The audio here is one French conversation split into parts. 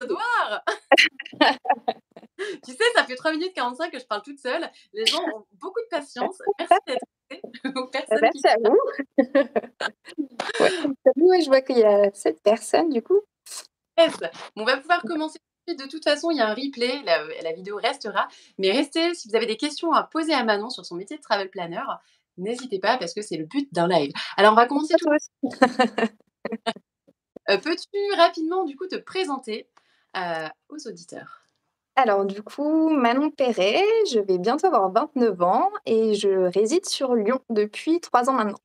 Devoir. Tu sais, ça fait 3 minutes 45 que je parle toute seule. Les gens ont beaucoup de patience. Merci d'être aux personnes qui Merci à vous. Ouais, salut, ouais, je vois qu'il y a 7 personnes du coup. restent. On va pouvoir commencer tout de suite. De toute façon, il y a un replay, la vidéo restera. Mais restez, si vous avez des questions à poser à Manon sur son métier de travel planner, n'hésitez pas parce que c'est le but d'un live. Alors, on va commencer À tout. toi aussi. Peux-tu rapidement, du coup, te présenter aux auditeurs? Alors du coup, Manon Perret, je vais bientôt avoir 29 ans et je réside sur Lyon depuis 3 ans maintenant.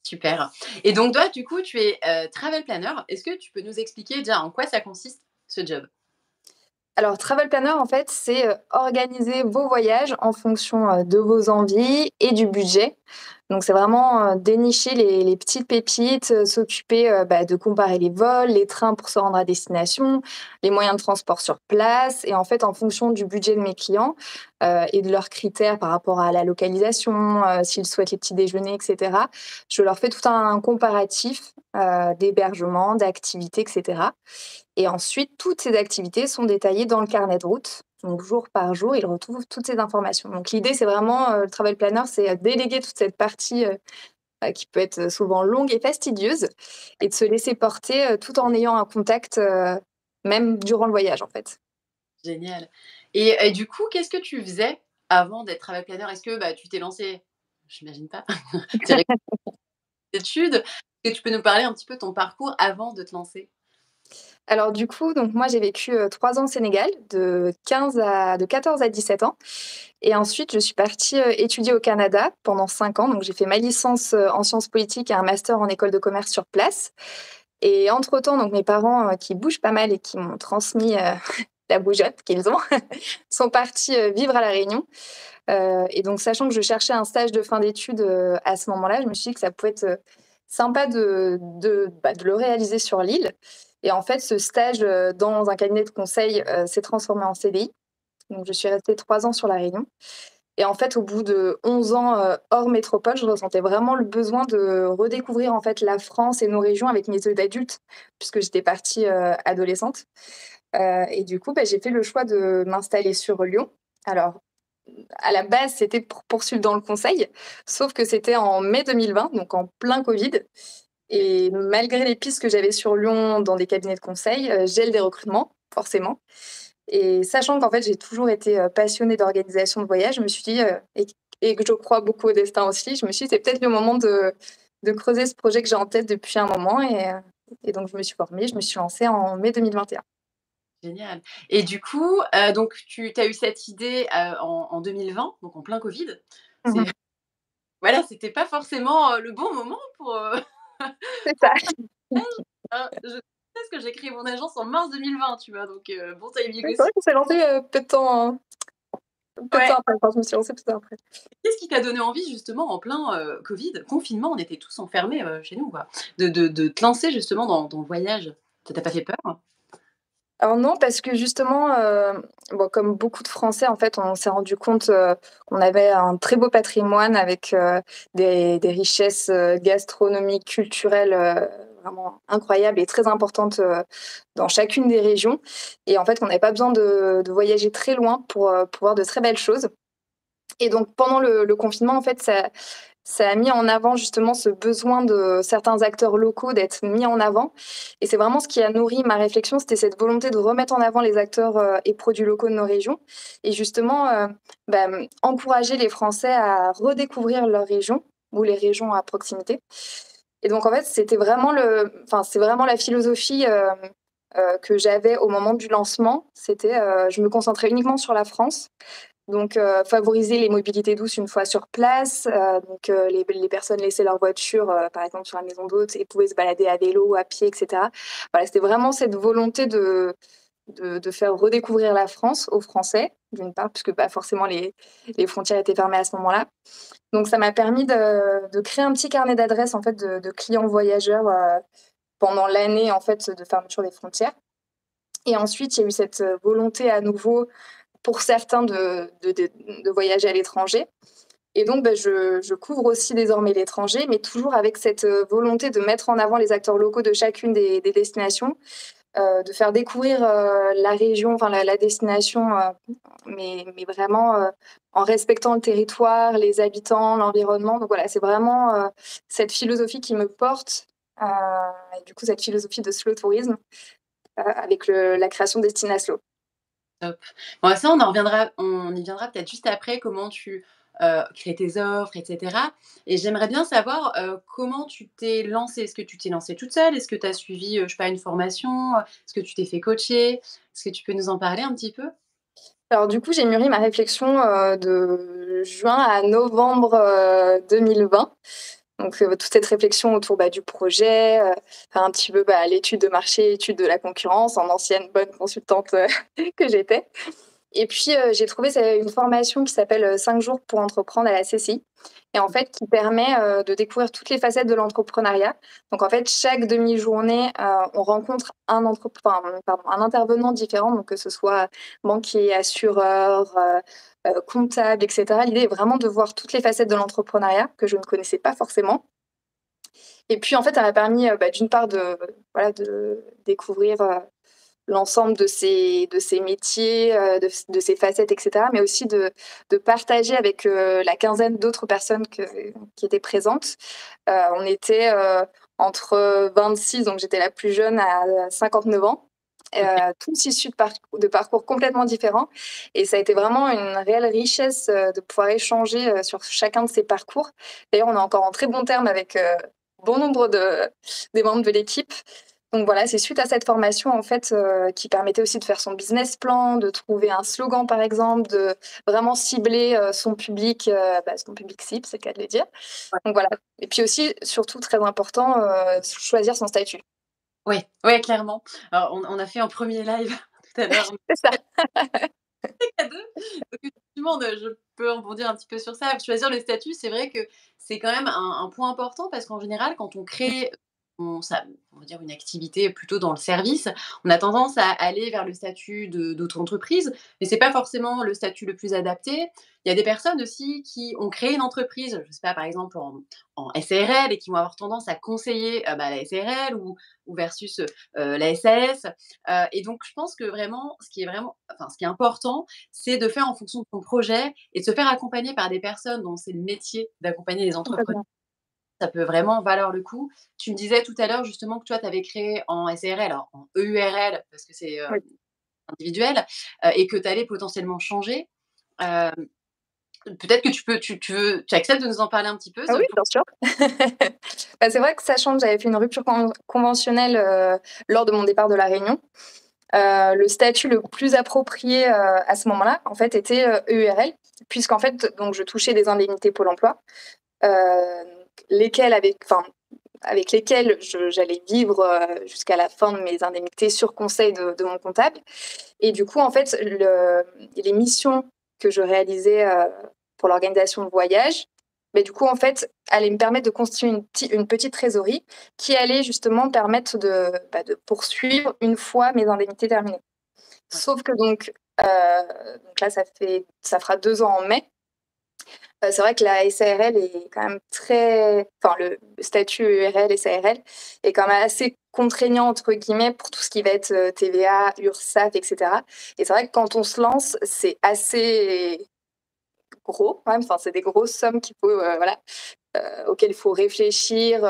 Super. Et donc, toi, du coup, tu es travel planner. Est-ce que tu peux nous expliquer déjà en quoi ça consiste ce job? Alors travel planner en fait, c'est, organiser vos voyages en fonction, de vos envies et du budget. Donc c'est vraiment, dénicher les petites pépites, s'occuper, de comparer les vols, les trains pour se rendre à destination, les moyens de transport sur place et en fait, en fonction du budget de mes clients, et de leurs critères par rapport à la localisation, s'ils souhaitent les petits déjeuners et cetera, je leur fais tout un comparatif, d'hébergement, d'activités et cetera et ensuite toutes ces activités sont détaillées dans le carnet de route. Donc jour par jour, ils retrouvent toutes ces informations. Donc l'idée, c'est vraiment, le travel planner, c'est, déléguer toute cette partie, qui peut être souvent longue et fastidieuse et de se laisser porter, tout en ayant un contact, même durant le voyage, en fait. Génial. Et du coup, qu'est-ce que tu faisais avant d'être travel planner? Est-ce que, tu t'es lancée? J'imagine pas. Direct études? Est-ce que tu peux nous parler un petit peu de ton parcours avant de te lancer? Alors du coup, donc moi j'ai vécu, 3 ans au Sénégal, de 14 à 17 ans et ensuite je suis partie, étudier au Canada pendant 5 ans. Donc j'ai fait ma licence, en sciences politiques et un master en école de commerce sur place et entre-temps, donc mes parents, qui bougent pas mal et qui m'ont transmis, la bougeotte qu'ils ont, sont partis, vivre à La Réunion, et donc sachant que je cherchais un stage de fin d'études, à ce moment-là, je me suis dit que ça pouvait être, sympa de le réaliser sur l'île et en fait, ce stage, dans un cabinet de conseil, s'est transformé en CDI. Donc je suis restée 3 ans sur La Réunion et en fait, au bout de 11 ans, hors métropole, je ressentais vraiment le besoin de redécouvrir, en fait, la France et nos régions avec mes yeux d'adulte, puisque j'étais partie, adolescente. Et du coup, j'ai fait le choix de m'installer sur Lyon. Alors, à la base, c'était pour poursuivre dans le conseil, sauf que c'était en mai 2020, donc en plein Covid. OK. Et malgré les pistes que j'avais sur Lyon dans des cabinets de conseil, gel des recrutements, forcément. Et sachant qu'en fait, j'ai toujours été passionnée d'organisation de voyage, je me suis dit, et que je crois beaucoup au destin aussi, je me suis dit, c'est peut-être le moment de creuser ce projet que j'ai en tête depuis un moment. Et donc, je me suis formée, je me suis lancée en mai 2021. Génial. Et du coup, donc tu as eu cette idée, en 2020, donc en plein covid. C'est Mhm. voilà, c'était pas forcément, le bon moment C'est ça. pour je sais parce que j'ai créé mon agence en mars 2020, tu vois? Donc bon timing Oui, c'est aussi. vrai qu'on s'est lancé peu de temps Ouais. après. Enfin, je me suis lancée peu de temps après. Qu'est-ce qui t'a donné envie justement en plein, covid, confinement, on était tous enfermés, chez nous quoi, de te lancer justement dans le voyage? Ça t'a pas fait peur? Alors non, parce que justement, bon, comme beaucoup de Français, en fait, on s'est rendu compte, qu'on avait un très beau patrimoine avec, des richesses, gastronomiques, culturelles, vraiment incroyables et très importantes, dans chacune des régions et en fait, qu'on n'avait pas besoin de voyager très loin pour voir de très belles choses et donc pendant le confinement, en fait, ça a mis en avant justement ce besoin de certains acteurs locaux d'être mis en avant et c'est vraiment ce qui a nourri ma réflexion, c'était cette volonté de remettre en avant les acteurs, et produits locaux de nos régions et justement, encourager les Français à redécouvrir leur région ou les régions à proximité et donc en fait, c'est vraiment la philosophie, que j'avais au moment du lancement. C'était, je me concentrais uniquement sur la France donc, favoriser les mobilités douces une fois sur place, donc, les personnes laissaient leur voiture, par exemple sur la maison d'hôtes et pouvaient se balader à vélo, à pied et cetera. Voilà, c'était vraiment cette volonté de faire redécouvrir la France aux Français, d'une part, puisque, forcément les frontières étaient fermées à ce moment-là. Donc ça m'a permis de créer un petit carnet d'adresses, en fait, de clients voyageurs, pendant l'année, en fait, de fermeture des frontières et ensuite il y a eu cette, volonté à nouveau pour certains de voyager à l'étranger et donc je couvre aussi désormais l'étranger, mais toujours avec cette, volonté de mettre en avant les acteurs locaux de chacune des destinations de faire découvrir, la région, enfin la destination, mais vraiment, en respectant le territoire, les habitants, l'environnement. Donc voilà, c'est vraiment, cette philosophie qui me porte, heu et du coup cette philosophie de slow tourisme, avec la création d'Estina Slow. Top. Bon, ça, on y viendra peut-être juste après, comment tu, crées tes offres et cetera. Et j'aimerais bien savoir, comment tu t'es lancée? Est-ce que tu t'es lancée toute seule? Est-ce que tu as suivi, je sais pas, une formation? Est-ce que tu t'es fait coacher? Est-ce que tu peux nous en parler un petit peu? Alors du coup, j'ai mûri ma réflexion, de juin à novembre, 2020. Donc, toute cette réflexion autour, bah, du projet, faire un petit peu, bah, l'étude de marché, étude de la concurrence en ancienne bonne consultante, que j'étais. Et puis, j'ai trouvé une formation qui s'appelle, 5 jours pour entreprendre à la CCI et en fait qui permet, de découvrir toutes les facettes de l'entrepreneuriat. Donc en fait, chaque demi-journée, on rencontre un intervenant différent, donc que ce soit banquier, assureur, comptable et cetera. L'idée est vraiment de voir toutes les facettes de l'entrepreneuriat que je ne connaissais pas forcément et puis en fait, ça m'a permis, bah, d'une part de découvrir, l'ensemble de ces métiers, de ces facettes et cetera, mais aussi de partager avec, la quinzaine d'autres personnes qui étaient présentes. On était, entre 26, donc j'étais la plus jeune, à 59 ans, OK. tous issus de parcours complètement différents et ça a été vraiment une réelle richesse, de pouvoir échanger, sur chacun de ces parcours. D'ailleurs, on est encore en très bons termes avec, bon nombre des membres de l'équipe donc voilà, c'est suite à cette formation en fait, qui permettait aussi de faire son business plan, de trouver un slogan par exemple, de vraiment cibler, son public cible, c'est le cas de le dire. Ouais. Donc voilà et puis aussi, surtout très important, choisir son statut. Ouais, ouais, clairement. Alors on a fait un premier live tout à l'heure, C'est ça. à 2. Donc effectivement, je peux rebondir un petit peu sur ça. Choisir le statut, c'est vrai que c'est quand même un point important parce qu'en général, quand on crée on va dire une activité plutôt dans le service, on a tendance à aller vers le statut d'auto-entreprise, mais c'est pas forcément le statut le plus adapté. Il y a des personnes aussi qui ont créé une entreprise, je sais pas, par exemple en SARL et qui vont avoir tendance à conseiller, bah, la SARL ou versus, la SAS. Et donc je pense que vraiment, ce qui est important, c'est de faire en fonction de ton projet et de se faire accompagner par des personnes dont c'est le métier d'accompagner les entrepreneurs. Complètement. Ça peut vraiment valoir le coup. Tu me disais tout à l'heure justement que toi, tu avais créé en SARL, alors en EURL parce que c'est, Oui. individuel, et que tu allais potentiellement changer. Hem, peut-être que tu acceptes de nous en parler un petit peu Ah ce oui, bien sûr. Bah, c'est vrai que sachant que j'avais fait une rupture conventionnelle, lors de mon départ de La Réunion, le statut le plus approprié, à ce moment-là, en fait, était, EURL puisqu'en fait, donc je touchais des indemnités Pôle emploi, heu, lesquelles avec lesquelles j'allais vivre, jusqu'à la fin de mes indemnités sur conseil de mon comptable et du coup, en fait, les missions que je réalisais, pour l'organisation de voyage, beh, du coup, en fait, allaient me permettre de constituer une petite trésorerie qui allait justement permettre de poursuivre une fois mes indemnités terminées. Ouais. Sauf que donc là, ça fera 2 ans en mai. C'est vrai que la SARL est quand même le statut URL et SARL est quand même assez «contraignant» entre guillemets pour tout ce qui va être, TVA, URSSAF et cetera et c'est vrai que quand on se lance, c'est assez gros quand même, enfin, c'est des grosses sommes qu'il faut, auxquelles il faut réfléchir,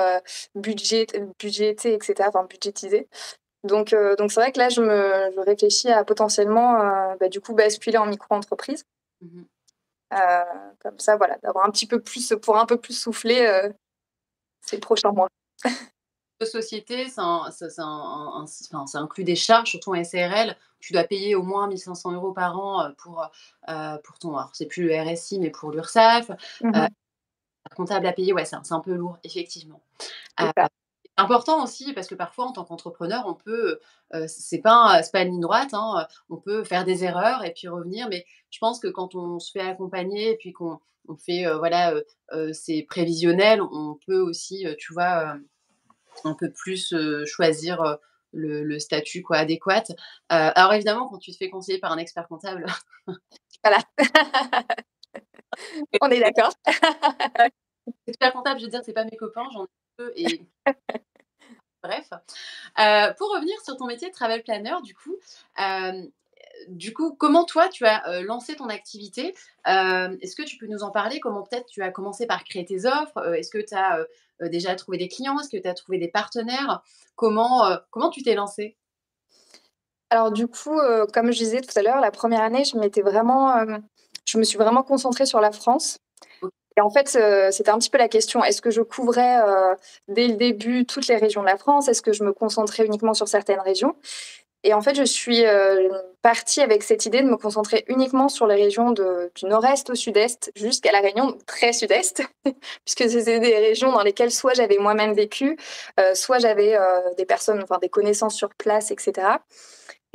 budget budgéter et cetera, enfin budgétiser. Donc c'est vrai que là, je réfléchis à potentiellement, du coup basculer en micro-entreprise. Mmh. Comme ça, voilà, d'avoir un petit peu plus pour un peu plus souffler, ces prochains mois. De société, enfin, ça inclut des charges, surtout en SARL. Tu dois payer au moins 1 500 € par an, pour ton alors c'est plus le RSI, mais pour l'URSSAF. Mmh Heu, mh. comptable à payer, ouais, c'est un peu lourd, effectivement. C'est ça. Important aussi parce que parfois en tant qu'entrepreneur, on peut, c'est pas une ligne droite, hein, on peut faire des erreurs et puis revenir. Mais je pense que quand on se fait accompagner et puis qu'on fait, voilà, c'est prévisionnel, on peut aussi, tu vois, un peu plus, choisir, le statut quoi adéquat. Alors évidemment quand tu te fais conseiller par un expert comptable, Voilà, on est d'accord. expert comptable, je veux dire, c'est pas mes copains, j'en ai peu et bref. Pour revenir sur ton métier de travel planner, hem, du coup, comment toi tu as, lancé ton activité? Est-ce que tu peux nous en parler? Comment peut-être tu as commencé par créer tes offres? Est-ce que tu as, déjà trouvé des clients? Est-ce que tu as trouvé des partenaires? Comment tu t'es lancée? Alors du coup, comme je disais tout à l'heure, la première année, je me suis vraiment concentrée sur la France O et en fait, c'était un petit peu la question: est-ce que je couvrais, dès le début toutes les régions de la France? Est-ce que je me concentrais uniquement sur certaines régions? Et en fait, je suis, partie avec cette idée de me concentrer uniquement sur les régions du nord-est au sud-est jusqu'à La Réunion, donc très sud-est, puisque c'était des régions dans lesquelles soit j'avais moi-même vécu, soit j'avais, des personnes, enfin des connaissances sur place et cetera.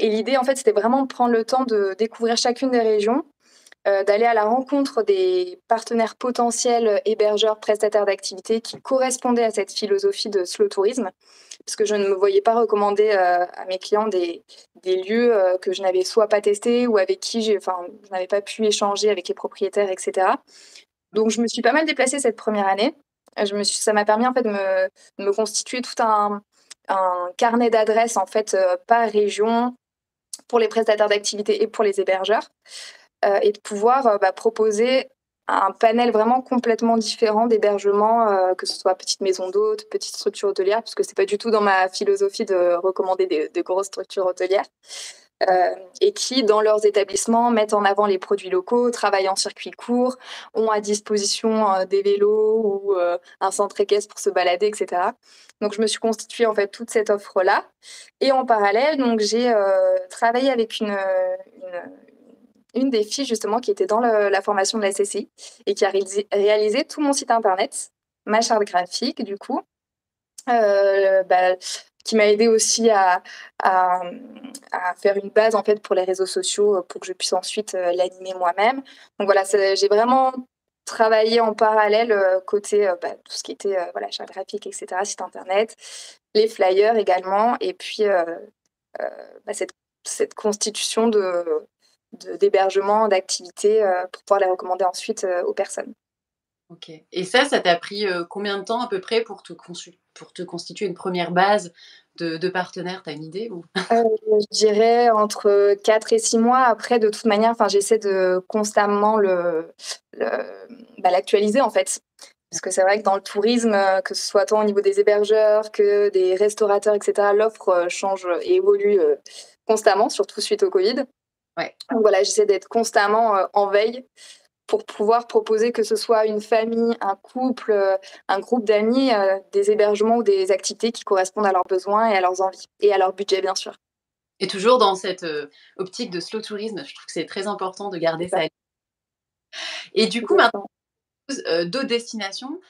Et l'idée, en fait, c'était vraiment de prendre le temps de découvrir chacune des régions, d'aller à la rencontre des partenaires potentiels, hébergeurs, prestataires d'activités qui correspondaient à cette philosophie de slow tourisme. Parce que je ne me voyais pas recommander, à mes clients des lieux, que je n'avais soit pas testés ou avec qui je n'avais pas pu échanger avec les propriétaires et cetera. Donc je me suis pas mal déplacée cette première année. Ça m'a permis en fait de me constituer tout un carnet d'adresses en fait, par région, pour les prestataires d'activités et pour les hébergeurs, et de pouvoir, proposer un panel vraiment complètement différent d'hébergement, que ce soit petite maison d'hôtes, petite structure hôtelière, parce que c'est pas du tout dans ma philosophie de recommander des grosses structures hôtelières, et qui, dans leurs établissements, mettent en avant les produits locaux, travaillent en circuit court, ont à disposition, des vélos ou, un centre équestre pour se balader et cetera. Donc je me suis constituée, en fait, toute cette offre-là et en parallèle, donc j'ai, travaillé avec une des filles justement qui était dans la formation de la CCI et qui a réalisé tout mon site internet, ma charte graphique du coup, bah, qui m'a aidée aussi à, à faire une base en fait pour les réseaux sociaux, pour que je puisse ensuite, l'animer moi-même. Donc voilà, j'ai vraiment travaillé en parallèle, côté, tout ce qui était, voilà, charte graphique et cetera, site internet, les flyers également et puis, heu, cette constitution d'hébergement, d'activités, pour pouvoir les recommander ensuite, aux personnes. OK, et ça t'a pris, combien de temps à peu près pour te constituer une première base de partenaires? Tu as une idée ou? Je dirais entre 4 et 6 mois. Après, de toute manière, enfin, j'essaie de constamment le l'actualiser, en fait. Parce que c'est vrai que dans le tourisme, que ce soit tant au niveau des hébergeurs que des restaurateurs et cetera, l'offre, change et évolue, constamment, surtout suite au Covid. Ouais. Donc voilà, j'essaie d'être constamment, en veille pour pouvoir proposer, que ce soit une famille, un couple, un groupe d'amis, des hébergements ou des activités qui correspondent à leurs besoins et à leurs envies et à leur budget, bien sûr. Et toujours dans cette, optique de slow tourisme, je trouve que c'est très important de C'est garder ça, ça. Et du coup, maintenant, exactement. d'autres destinations,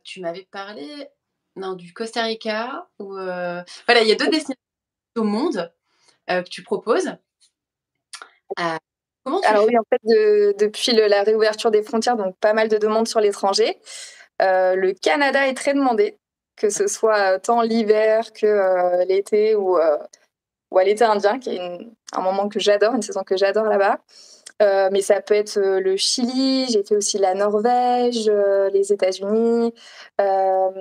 tu m'avais parlé, non, du Costa Rica ou, voilà, il y a d'autres destinations au monde, que tu proposes. Heu, Comment tu Alors fais? oui, en fait, depuis la réouverture des frontières, donc pas mal de demandes sur l'étranger. Le Canada est très demandé, que ce soit, tant l'hiver que, l'été ou à l'été indien, qui est un moment que j'adore, une saison que j'adore là-bas. Mais ça peut être, le Chili, j'ai fait aussi la Norvège, les États-Unis. Hem,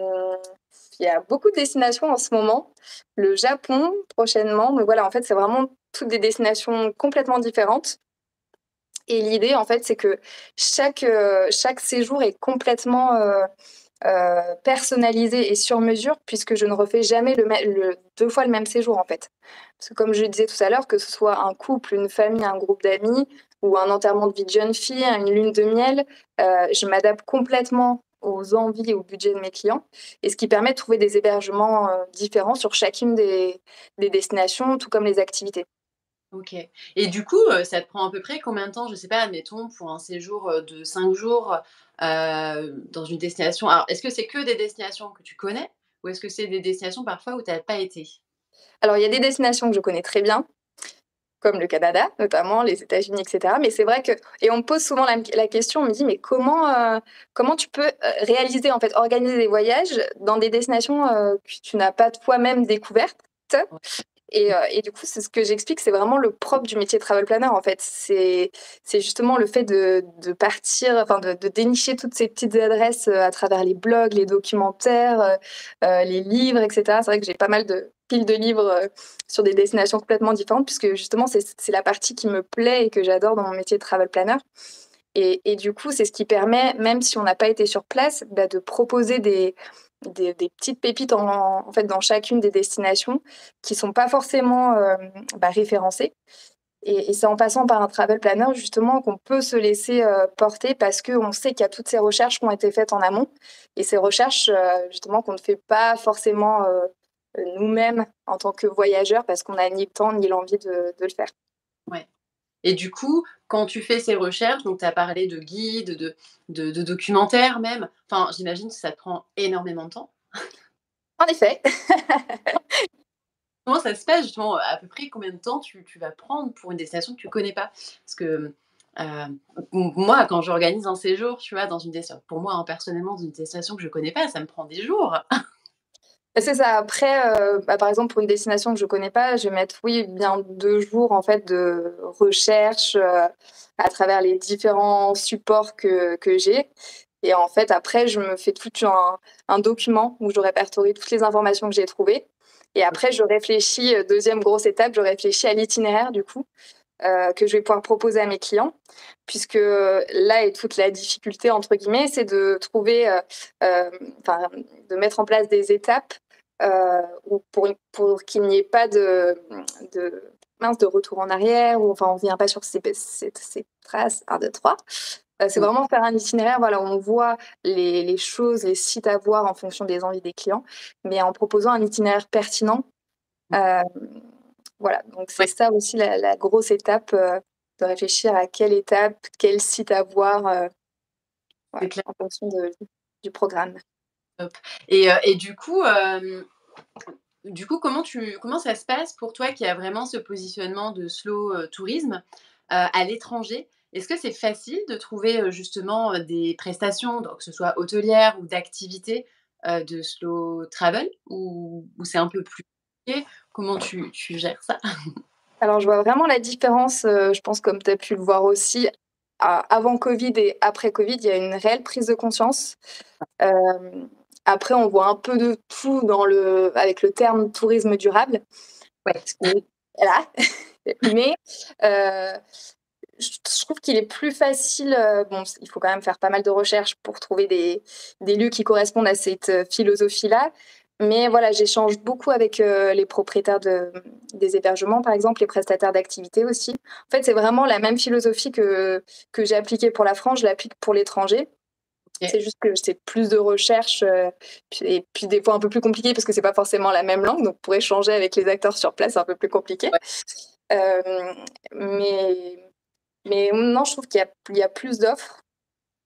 il y a beaucoup de destinations en ce moment. Le Japon prochainement, donc voilà, en fait, c'est vraiment toutes des destinations complètement différentes. Et l'idée, en fait, c'est que chaque séjour est complètement, personnalisé et sur mesure puisque je ne refais jamais le 2 fois le même séjour, en fait. Parce que comme je le disais tout à l'heure, que ce soit un couple, une famille, un groupe d'amis ou un enterrement de vie de jeune fille, une lune de miel, je m'adapte complètement aux envies et au budget de mes clients et ce qui permet de trouver des hébergements, différents sur chacune des destinations, tout comme les activités. OK, et du coup, ça te prend à peu près combien de temps? Je sais pas, admettons pour un séjour, de 5 jours, dans une destination. Alors, est-ce que c'est que des destinations que tu connais? Ou est-ce que c'est des destinations parfois où tu as pas été? Alors il y a des destinations que je connais très bien, comme le Canada notamment, les États-Unis et cetera. Mais c'est vrai que et on me pose souvent la question, on me dit: «Mais comment tu peux, réaliser en fait, organiser des voyages dans des destinations, que tu n'as pas toi-même découvertes?» Ouais. Et du coup, c'est ce que j'explique, c'est vraiment le propre du métier travel planner, en fait. C'est justement le fait de partir, enfin de dénicher toutes ces petites adresses, à travers les blogs, les documentaires, les livres et cetera. C'est vrai que j'ai pas mal de piles de livres, sur des destinations complètement différentes puisque justement c'est la partie qui me plaît et que j'adore dans mon métier de travel planner. Et du coup, c'est ce qui permet, même si on n'a pas été sur place, bah, de proposer des petites pépites en fait, dans chacune des destinations qui sont pas forcément, bah, référencées. Et c'est en passant par un travel planner, justement, qu'on peut se laisser, porter parce qu'on sait qu'il y a toutes ces recherches qui ont été faites en amont et ces recherches, justement, qu'on ne fait pas forcément, nous-mêmes en tant que voyageurs parce qu'on n'a ni le temps ni l'envie de le faire. Ouais. Et du coup, quand tu fais ces recherches, donc tu as parlé de guides, de documentaires même, enfin, j'imagine que ça te prend énormément de temps. En effet. Comment ça se passe justement, à peu près combien de temps tu vas prendre pour une destination que tu connais pas? Parce que, moi, quand j'organise un séjour, tu vois, dans une destination pour moi, hein, personnellement, dans une destination que je connais pas, ça me prend des jours. C'est ça. Après, bah, par exemple, pour une destination que je connais pas, je vais mettre, oui, bien 2 jours, en fait, de recherche, à travers les différents supports que j'ai et en fait, après, je me fais tout un document où je répertorie toutes les informations que j'ai trouvées et après je réfléchis, 2e grosse étape, je réfléchis à l'itinéraire, du coup, que je vais pouvoir proposer à mes clients puisque, là est toute la «difficulté» entre guillemets, c'est de trouver, enfin, de mettre en place des étapes, où pour qu'il n'y ait pas de de retour en arrière ou enfin on revient pas sur ces traces 1, 2, 3. C'est Mmh. vraiment faire un itinéraire, voilà, où on voit les choses, les sites à voir en fonction des envies des clients, mais en proposant un itinéraire pertinent. Hem, voilà, donc c'est Ouais, ça aussi la grosse étape, de réfléchir à quelle étape, quel site à voir, c'est voilà, clair, en fonction du programme. top. Et du coup, comment ça se passe pour toi qui a vraiment ce positionnement de slow, tourisme, à l'étranger? Est-ce que c'est facile de trouver, justement, des prestations, donc que ce soit hôtelières ou d'activités, de slow travel ou c'est un peu plus compliqué? Comment tu gères ça? Alors je vois vraiment la différence, je pense comme tu as pu le voir aussi, a avant Covid et après Covid, il y a une réelle prise de conscience. Hem, Après on voit un peu de tout avec le terme tourisme durable, Ouais. ce qui est voilà, mais heu je trouve qu'il est plus facile, bon, il faut quand même faire pas mal de recherches pour trouver des lieux qui correspondent à cette, philosophie-là. Mais voilà, j'échange beaucoup avec, les propriétaires des hébergements, par exemple, les prestataires d'activités aussi. En fait, c'est vraiment la même philosophie que j'ai appliquée pour la France, je l'applique pour l'étranger. OK. C'est juste que c'est plus de recherches, puis des fois un peu plus compliqué parce que c'est pas forcément la même langue, donc pour échanger avec les acteurs sur place, c'est un peu plus compliqué. Ouais. Hem, mais mais non, je trouve qu'il y a plus d'offres.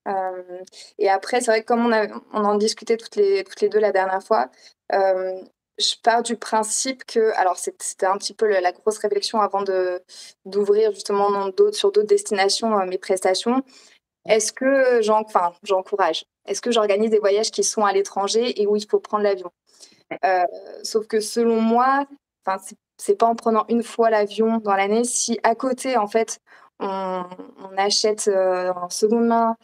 Hem Et après, c'est vrai que comme on en discutait toutes les 2 la dernière fois, hem, je pars du principe que alors c'était un petit peu la grosse réflexion avant d'ouvrir justement sur d'autres destinations, mes prestations. Est-ce que j'encourage? Est-ce que j'organise des voyages qui sont à l'étranger et où il faut prendre l'avion? Heu, Sauf que selon moi, enfin, c'est pas en prenant une fois l'avion dans l'année, si à côté, en fait, on on achète, en seconde main,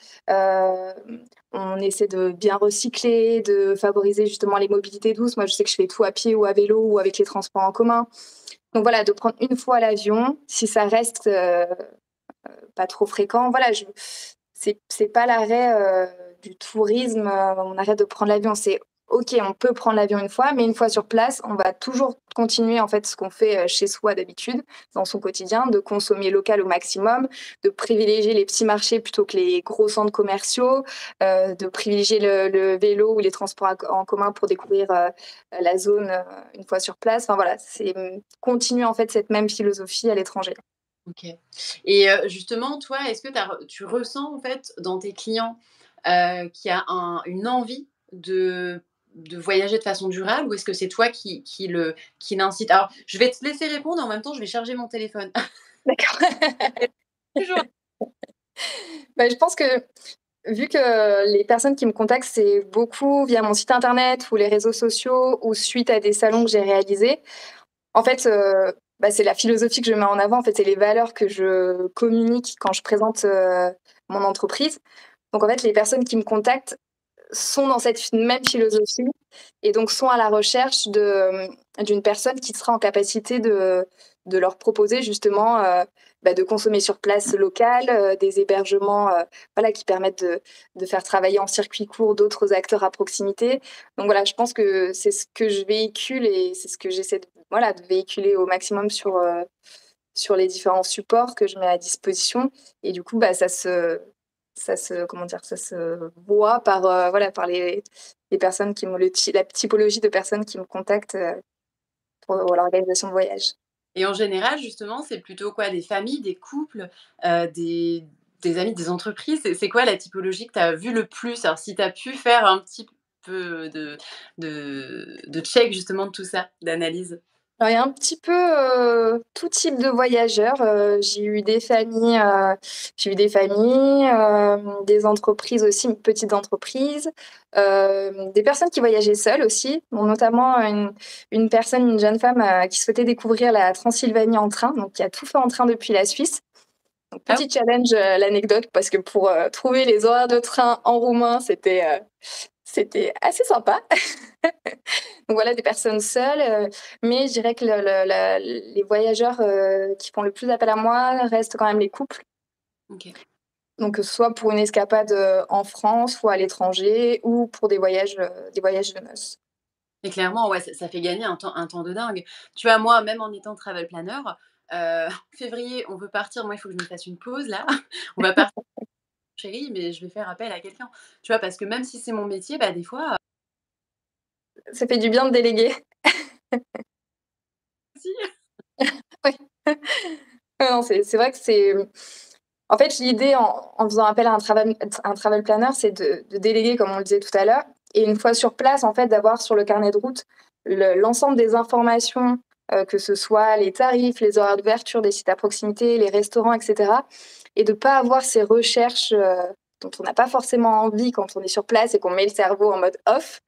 on essaie de bien recycler, de favoriser justement les mobilités douces. Moi, je sais que je fais tout à pied ou à vélo ou avec les transports en commun. Donc voilà, de prendre une fois l'avion, si ça reste, pas trop fréquent, voilà, c'est pas l'arrêt, du tourisme, on arrête de prendre l'avion. C'est OK, on peut prendre l'avion une fois, mais une fois sur place, on va toujours continuer, en fait, ce qu'on fait, chez soi d'habitude, dans son quotidien, de consommer local au maximum, de privilégier les petits marchés plutôt que les gros centres commerciaux, de privilégier le vélo ou les transports en commun pour découvrir, la zone, une fois sur place. Enfin voilà, c'est, continuer, en fait, cette même philosophie à l'étranger. OK. Et justement, toi, est-ce que tu ressens, en fait, dans tes clients, qu'il y a une envie de voyager de façon durable ou est-ce que c'est toi qui l'incite? Alors, je vais te laisser répondre, en même temps, je vais charger mon téléphone. D'accord. Toujours. Bah, je pense que vu que les personnes qui me contactent, c'est beaucoup via mon site internet ou les réseaux sociaux ou suite à des salons que j'ai réalisés. En fait, c'est la philosophie que je mets en avant, en fait, c'est les valeurs que je communique quand je présente, mon entreprise. Donc en fait, les personnes qui me contactent sont dans cette même philosophie et donc sont à la recherche d'une personne qui sera en capacité de leur proposer justement, de consommer sur place local, des hébergements, voilà, qui permettent de faire travailler en circuit court d'autres acteurs à proximité. Donc voilà, je pense que c'est ce que je véhicule et c'est ce que j'essaie de voilà, de véhiculer au maximum sur les différents supports que je mets à disposition et du coup, comment dire? Ça se voit par, voilà, par les personnes qui me la typologie de personnes qui me contactent, pour l'organisation de voyage. Et en général, justement, c'est plutôt quoi? Des familles, des couples, des amis, des entreprises? C'est quoi la typologie que tu as vu le plus? Alors si tu as pu faire un petit peu de check justement de tout ça, d'analyse? Alors il y a un petit peu, tout type de voyageurs, j'ai eu des familles, des entreprises aussi, petites entreprises, des personnes qui voyageaient seules aussi, bon notamment une jeune femme, qui souhaitait découvrir la Transylvanie en train, donc qui a tout fait en train depuis la Suisse. Donc Ah petit challenge, l'anecdote parce que pour, trouver les horaires de train en roumain, c'était assez sympa. Donc voilà, des personnes seules, mais je dirais que les voyageurs, qui font le plus appel à moi restent quand même les couples. OK. Donc, soit pour une escapade, en France ou à l'étranger ou pour des voyages de noces. Et clairement, ouais, ça fait gagner un temps de dingue. Tu vois, moi, même en étant travel planner, février, on veut partir, moi, il faut que je me fasse une pause là. On va partir, chérie, mais je vais faire appel à quelqu'un. Tu vois? Parce que même si c'est mon métier, bah, des fois, Ça fait du bien de déléguer. si. Oui. Ouais, non, c'est vrai que en fait, l'idée en faisant appel à un travel planner, c'est de déléguer comme on le disait tout à l'heure et une fois sur place, en fait, d'avoir sur le carnet de route l'ensemble des informations, que ce soit les tarifs, les horaires d'ouverture des sites à proximité, les restaurants et cetera et de pas avoir ces recherches, dont on n'a pas forcément envie quand on est sur place et qu'on met le cerveau en mode off,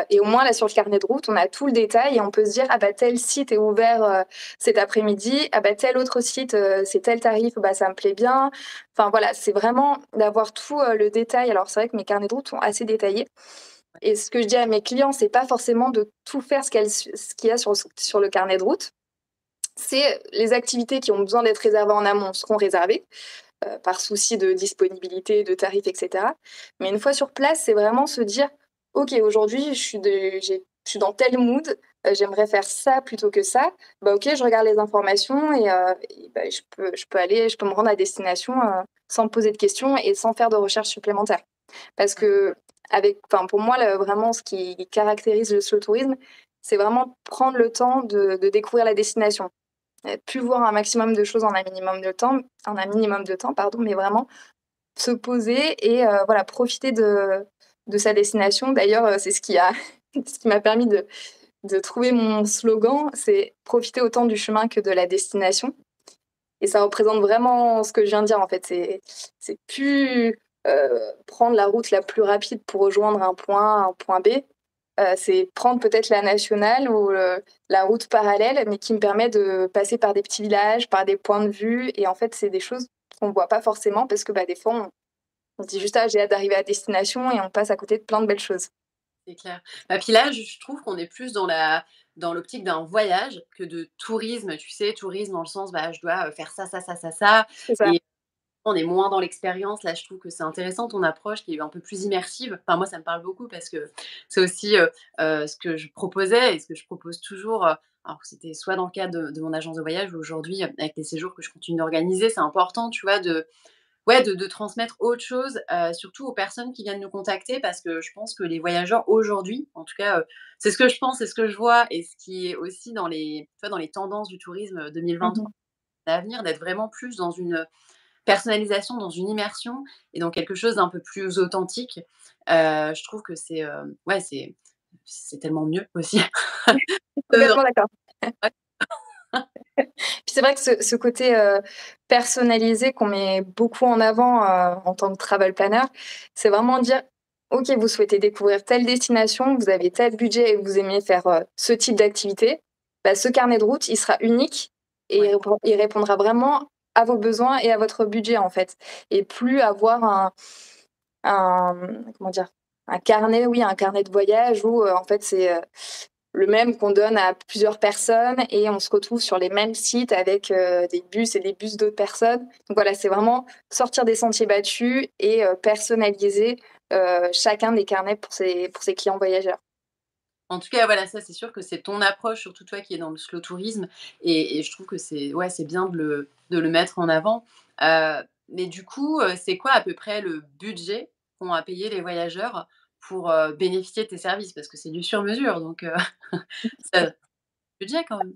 et au moins là, sur le carnet de route, on a tout le détail et on peut se dire: «Ah bah, tel site est ouvert, cet après-midi. Ah bah, tel autre site, c'est tel tarif, bah, ça me plaît bien». Enfin voilà, c'est vraiment d'avoir tout, le détail. Alors c'est vrai que mes carnets de route sont assez détaillés et ce que je dis à mes clients, c'est pas forcément de tout faire ce qu'il y a sur le carnet de route. C'est les activités qui ont besoin d'être réservées en amont seront réservées, par souci de disponibilité, de tarifs et cetera. Mais une fois sur place, c'est vraiment se dire: «OK, aujourd'hui, je suis dans tel mood, j'aimerais faire ça plutôt que ça. Bah, OK, je regarde les informations et je peux me rendre à destination, sans me poser de questions et sans faire de recherches supplémentaires». Parce pour moi, vraiment ce qui caractérise le slow tourisme, c'est vraiment prendre le temps de découvrir la destination. Plus voir un maximum de choses en un minimum de temps, pardon, mais vraiment se poser et voilà, profiter de sa destination. D'ailleurs, c'est ce qui a ce qui m'a permis de trouver mon slogan, c'est: «Profiter autant du chemin que de la destination» et ça représente vraiment ce que je viens de dire, en fait. C'est plus, prendre la route la plus rapide pour rejoindre un point B, c'est prendre peut-être la nationale ou la route parallèle, mais qui me permet de passer par des petits villages, par des points de vue et en fait, c'est des choses qu'on voit pas forcément parce que, des fois, on se dit juste: «Ah, j'ai hâte d'arriver à destination» et on passe à côté de plein de belles choses. C'est clair. Bah, puis là, je trouve qu'on est plus dans l'optique d'un voyage que de tourisme, tu sais? Tourisme dans le sens, bah, je dois, faire ça, ça, ça, ça, ça C'est ça. et on est moins dans l'expérience. Là, je trouve que c'est intéressant ton approche qui est un peu plus immersive. Enfin, moi, ça me parle beaucoup parce que c'est aussi, ce que je proposais et ce que je propose toujours, alors que c'était soit dans le cadre de mon agence de voyage ou aujourd'hui, avec les séjours que je continue d'organiser. C'est important, tu vois, de transmettre autre chose, surtout aux personnes qui viennent nous contacter parce que je pense que les voyageurs aujourd'hui, en tout cas, c'est ce que je pense, c'est ce que je vois et ce qui est aussi dans les tendances du tourisme, Mmh 2023 à l'avenir, d'être vraiment plus dans une personnalisation, dans une immersion et dans quelque chose d'un peu plus authentique. Je trouve que ouais, c'est tellement mieux aussi. Heu, Complètement d'accord. ouais, Puis c'est vrai que ce côté, personnalisé qu'on met beaucoup en avant, en tant que travel planner, c'est vraiment dire: «OK, vous souhaitez découvrir telle destination, vous avez tel budget et vous aimez faire, ce type d'activité. bah, ce carnet de route, il sera unique et Ouais. il répondra vraiment à vos besoins et à votre budget, en fait. Et plus avoir comment dire? Un carnet, oui, un carnet de voyage où, en fait, c'est, le même qu'on donne à plusieurs personnes et on se retrouve sur les mêmes sites avec, des bus et des bus d'autres personnes. Donc voilà, c'est vraiment sortir des sentiers battus et personnaliser, chacun des carnets pour ses clients voyageurs. En tout cas, voilà, ça, c'est sûr que c'est ton approche, surtout toi qui es dans le slow tourisme et je trouve que c'est ouais, c'est bien de le mettre en avant. Mais du coup, c'est quoi à peu près le budget qu'ont à payer les voyageurs pour, bénéficier de tes services? Parce que c'est du sur mesure donc ça budget quand même.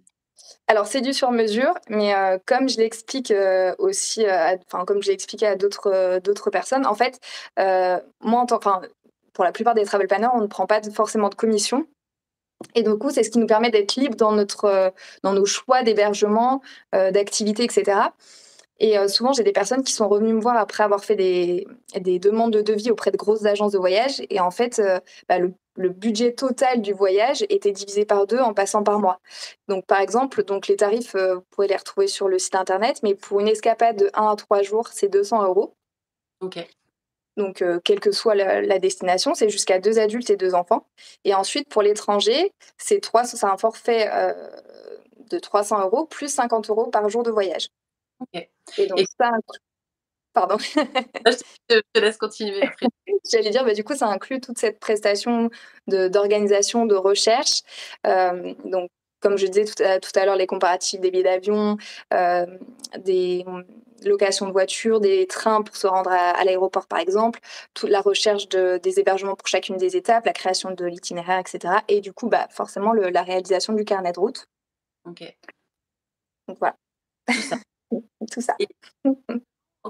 Alors c'est du sur mesure, mais comme je l'explique, aussi, comme je l'ai expliqué à d'autres personnes, en fait, moi enfin, pour la plupart des travel planners, on ne prend pas forcément de commission et du coup, c'est ce qui nous permet d'être libre dans nos choix d'hébergement, d'activités et cetera. Et souvent, j'ai des personnes qui sont revenues me voir après avoir fait des demandes de devis auprès de grosses agences de voyage et en fait, bah, le budget total du voyage était divisé par 2 en passant par mois. Donc par exemple, donc les tarifs, vous pouvez les retrouver sur le site internet, mais pour une escapade de 1 à 3 jours, c'est 200 €. OK, Donc quelle que soit la destination, c'est jusqu'à 2 adultes et 2 enfants et ensuite pour l'étranger, c'est un forfait, de 300 € plus 50 € par jour de voyage OK et donc et ça pardon. je te laisse continuer après. J'allais dire, bah, du coup, ça inclut toute cette prestation d'organisation, de recherche. Donc, comme je disais tout à l'heure, les comparatifs des billets d'avion, des locations de voitures, des trains pour se rendre à l'aéroport, par exemple, toute la recherche des hébergements pour chacune des étapes, la création de l'itinéraire, etc. Et du coup, bah, forcément, la réalisation du carnet de route. OK, Donc voilà, tout ça tout ça. et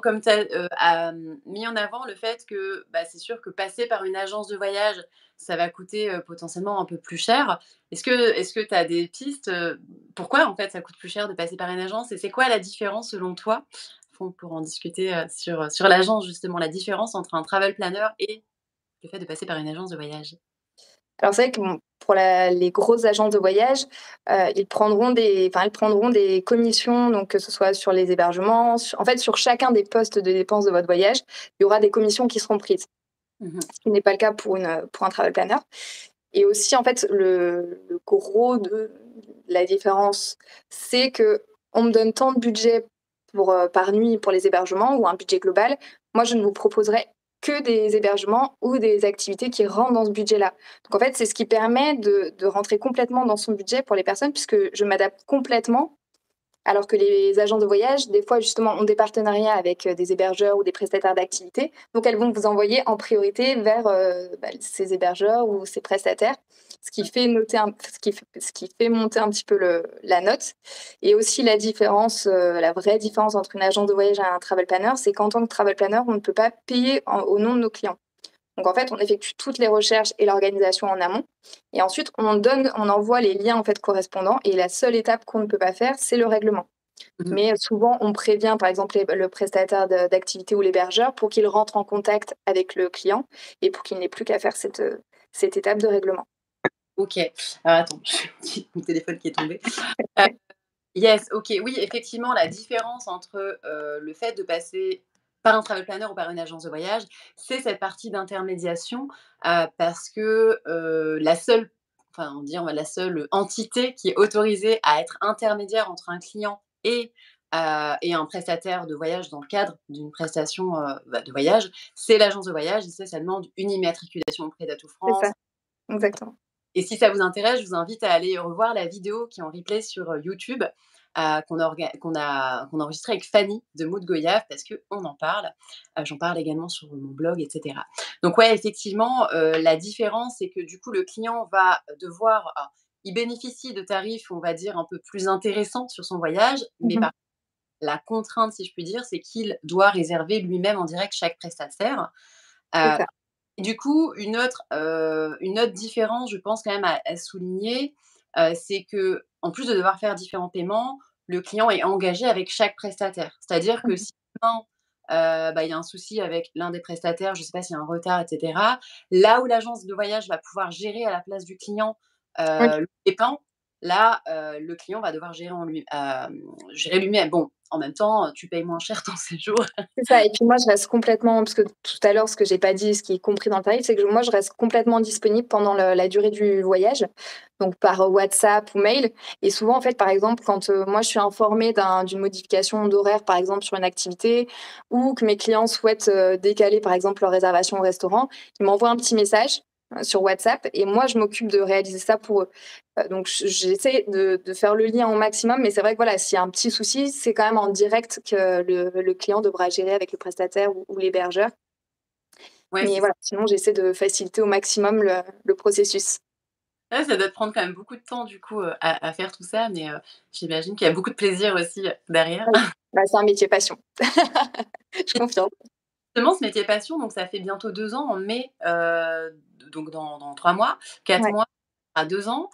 comme tu as, mis en avant le fait que, bah, c'est sûr que passer par une agence de voyage, ça va coûter, potentiellement un peu plus cher. Est-ce que tu as des pistes, pourquoi en fait ça coûte plus cher de passer par une agence? Et c'est quoi la différence selon toi? Pour en discuter, sur l'agence justement, la différence entre un travel planner et le fait de passer par une agence de voyage? Alors c'est vrai que bon, pour les grosses agences de voyage, elles prendront des commissions, donc que ce soit sur les hébergements, en fait, sur chacun des postes de dépenses de votre voyage, il y aura des commissions qui seront prises. Mmh. Ce qui n'est pas le cas pour un travel planner et aussi, en fait, le gros de la différence, c'est que on me donne tant de budget par nuit pour les hébergements ou un budget global. Moi, je ne vous proposerai que des hébergements ou des activités qui rentrent dans ce budget-là. Donc en fait, c'est ce qui permet de rentrer complètement dans son budget pour les personnes puisque je m'adapte complètement alors que les agences de voyage, des fois, justement, ont des partenariats avec, des hébergeurs ou des prestataires d'activités. Donc elles vont vous envoyer en priorité vers, bah, ces hébergeurs ou ces prestataires, ce qui fait monter un petit peu la note et aussi la vraie différence entre une agence de voyage et un travel planner, c'est qu'en tant que travel planner, on ne peut pas payer au nom de nos clients. Donc en fait, on effectue toutes les recherches et l'organisation en amont et ensuite on envoie les liens en fait correspondants et la seule étape qu'on ne peut pas faire, c'est le règlement. Mmh. Mais souvent, on prévient par exemple le prestataire d'activité ou l'hébergeur pour qu'il rentre en contact avec le client et pour qu'il n'ait plus qu'à faire cette étape de règlement. OK. Alors attends, j'ai mon téléphone qui est tombé. Heu, yes, OK, oui, effectivement, la différence entre, le fait de passer par un travel planner ou par une agence de voyage, c'est cette partie d'intermédiation, parce que, on va dire, la seule entité qui est autorisée à être intermédiaire entre un client et un prestataire de voyage dans le cadre d'une prestation, bah, de voyage, c'est l'agence de voyage et ça demande une immatriculation auprès d'Atout C'est France. ça, exactement. Et si ça vous intéresse, je vous invite à aller revoir la vidéo qui est en replay sur, YouTube, qu'on a enregistrée avec Fanny de Mood Goyave parce qu'on en parle. J'en parle également sur mon blog et cetera. Donc ouais, effectivement, la différence, c'est que du coup, le client va devoir il bénéficie de tarifs, on va dire, un peu plus intéressants sur son voyage, mais Mmh. par la contrainte, si je puis dire, c'est qu'il doit réserver lui-même en direct chaque prestataire. C'est Heu ça. et du coup, une autre différence, je pense quand même à souligner, c'est que en plus de devoir faire différents paiements, le client est engagé avec chaque prestataire. C'est-à-dire que Mmh. si demain, bah, il y a un souci avec l'un des prestataires, je ne sais pas s'il y a un retard et cetera, là où l'agence de voyage va pouvoir gérer à la place du client, Oui, le paiement, là, le client va devoir gérer lui-même. Bon, en même temps, tu payes moins cher ton séjour. C'est ça et puis moi je reste complètement parce que tout à l'heure ce que j'ai pas dit, ce qui est compris dans le tarif, c'est que moi je reste complètement disponible pendant la durée du voyage, donc par WhatsApp ou mail et souvent en fait par exemple quand, moi je suis informée d'une modification d'horaire par exemple sur une activité ou que mes clients souhaitent, décaler par exemple leur réservation au restaurant, ils m'envoient un petit message, sur WhatsApp et moi je m'occupe de réaliser ça pour eux. Donc j'essaie de faire le lien au maximum, mais c'est vrai que voilà, s'il y a un petit souci, c'est quand même en direct que le client devra gérer avec le prestataire ou l'hébergeur. Ouais, Mais c'est ça. voilà, sinon j'essaie de faciliter au maximum le processus. Ouais, ça doit te prendre quand même beaucoup de temps du coup, à faire tout ça, mais j'imagine qu'il y a beaucoup de plaisir aussi, derrière. Oui, bah, c'est un métier passion. Je confirme. Justement, ce métier passion, donc ça fait bientôt 2 ans en mai, donc dans 3 mois, 4 Ouais. mois à 2 ans.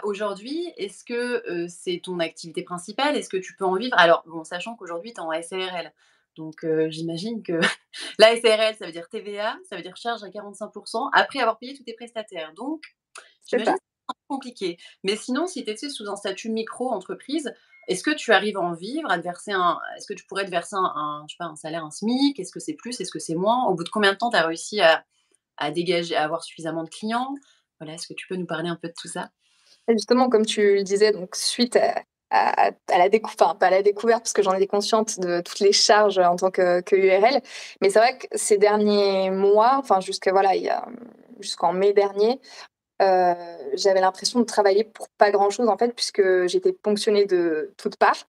Aujourd'hui, est-ce que, c'est ton activité principale? Est-ce que tu peux en vivre? Alors bon, sachant qu'aujourd'hui tu es en SARL, donc j'imagine que la SARL, ça veut dire TVA, ça veut dire charge à 45 après avoir payé tous tes prestataires, donc C'est j'imagine ça. que c'est un peu compliqué. Mais sinon, si tu étais sous un statut micro-entreprise, est-ce que tu arrives à en vivre, à te verser un est-ce que tu pourrais te verser je sais pas, un salaire, un SMIC? Est-ce que c'est plus? Est-ce que c'est moins? Au bout de combien de temps tu as réussi à dégager, à avoir suffisamment de clients? Voilà, est-ce que tu peux nous parler un peu de tout ça? Et justement, comme tu le disais, donc suite à la décou enfin, pas à la découverte, parce que j'en étais consciente de toutes les charges en tant que URL. Mais c'est vrai que ces derniers mois, enfin jusque voilà, jusqu'en mai dernier, heu, j'avais l'impression de travailler pour pas grand-chose en fait, puisque j'étais ponctionnée de toutes parts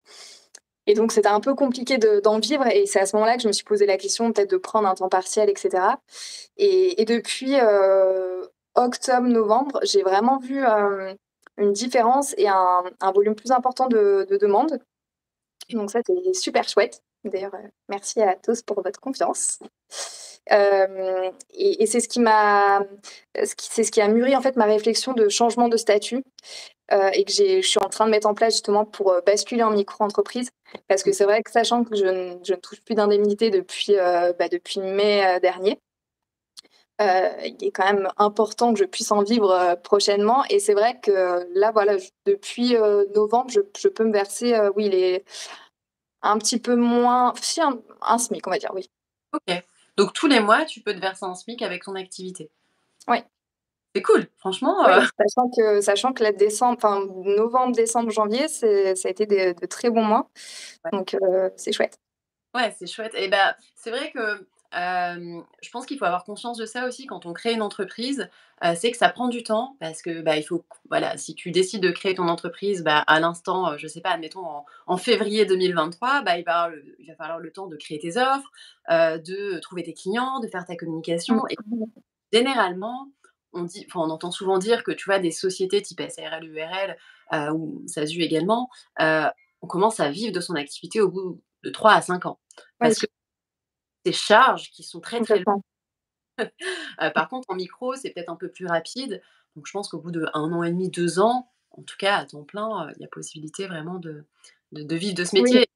et donc c'était un peu compliqué d'en vivre et c'est à ce moment-là que je me suis posé la question peut-être de prendre un temps partiel et cetera et depuis, octobre-novembre, j'ai vraiment vu, une différence et un volume plus important de demandes. Donc ça, c'est super chouette. D'ailleurs, merci à tous pour votre confiance. Et c'est ce qui m'a c'est ce qui a mûri, en fait, ma réflexion de changement de statut, et que je suis en train de mettre en place justement pour, basculer en micro-entreprise. Parce que c'est vrai que sachant que je ne touche plus d'indemnité depuis, depuis mai, dernier, il est quand même important que je puisse en vivre, prochainement et c'est vrai que là, voilà, depuis, novembre, je peux me verser, oui, les un petit peu moins si un SMIC, on va dire, oui. OK. Donc tous les mois, tu peux te verser un SMIC avec ton activité. Oui, C'est cool, franchement, oui, sachant que la décembre enfin novembre, décembre, janvier, ça a été de très bons mois, ouais. donc c'est chouette. Ouais, c'est chouette et bah, c'est vrai que, je pense qu'il faut avoir conscience de ça aussi quand on crée une entreprise, c'est que ça prend du temps parce que, bah, il faut voilà, si tu décides de créer ton entreprise, bah, à l'instant, je sais pas, admettons en février 2023, bah, il va falloir le temps de créer tes offres, de trouver tes clients, de faire ta communication et Mmh. généralement, on entend souvent dire que, tu vois, des sociétés type SARL, URL, ou SASU également, heu, on commence à vivre de son activité au bout de 3 à 5 ans. Oui, Parce que des charges qui sont très, très lourdes. complètement. Par contre, en micro, c'est peut-être un peu plus rapide. Donc je pense qu'au bout d'1 an et demi, 2 ans, en tout cas à temps plein, il y a possibilité vraiment de vivre de ce Oui. métier.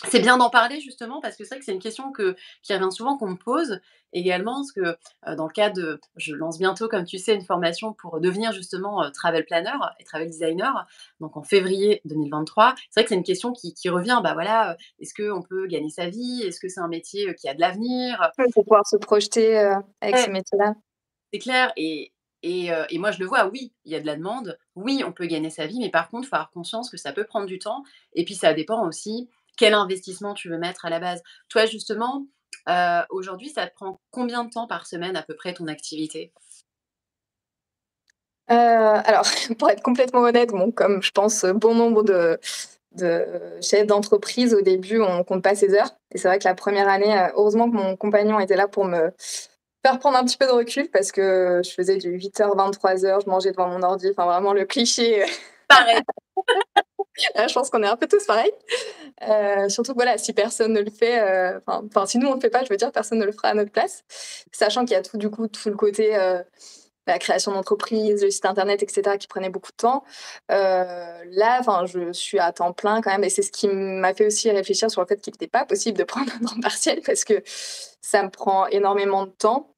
C'est bien d'en parler justement parce que c'est vrai que c'est une question qui revient souvent, qu'on me pose également, parce que, dans le cadre de je lance bientôt, comme tu sais, une formation pour devenir justement, travel planner et travel designer, donc en février 2023. C'est vrai que c'est une question qui revient, bah, voilà, est-ce qu'on peut gagner sa vie? Est-ce que c'est un métier, qui a de l'avenir? Oui, pour pouvoir se projeter, avec ce Ouais, métier-là. c'est clair et moi je le vois, oui, il y a de la demande, oui, on peut gagner sa vie, mais par contre, il faut avoir conscience que ça peut prendre du temps et puis ça dépend aussi quel investissement tu veux mettre à la base. Toi justement, aujourd'hui, ça te prend combien de temps par semaine à peu près ton activité? Alors pour être complètement honnête, bon, comme je pense, bon nombre de chefs d'entreprise, au début, on compte pas ses heures et c'est vrai que la première année, heureusement que mon compagnon était là pour me faire prendre un petit peu de recul parce que je faisais du 8h-23h, je mangeais devant mon ordi, enfin vraiment le cliché, Pareil. je pense qu'on est un peu tous pareils. Surtout que voilà, si personne ne le fait, si nous on le fait pas, je veux dire, personne ne le fera à notre place. Sachant qu'il y a tout du coup, tout le côté, la création d'entreprise, le site internet et cetera qui prenait beaucoup de temps. Là, enfin, je suis à temps plein quand même et c'est ce qui m'a fait aussi réfléchir sur le fait qu'il n'était pas possible de prendre un temps partiel parce que ça me prend énormément de temps.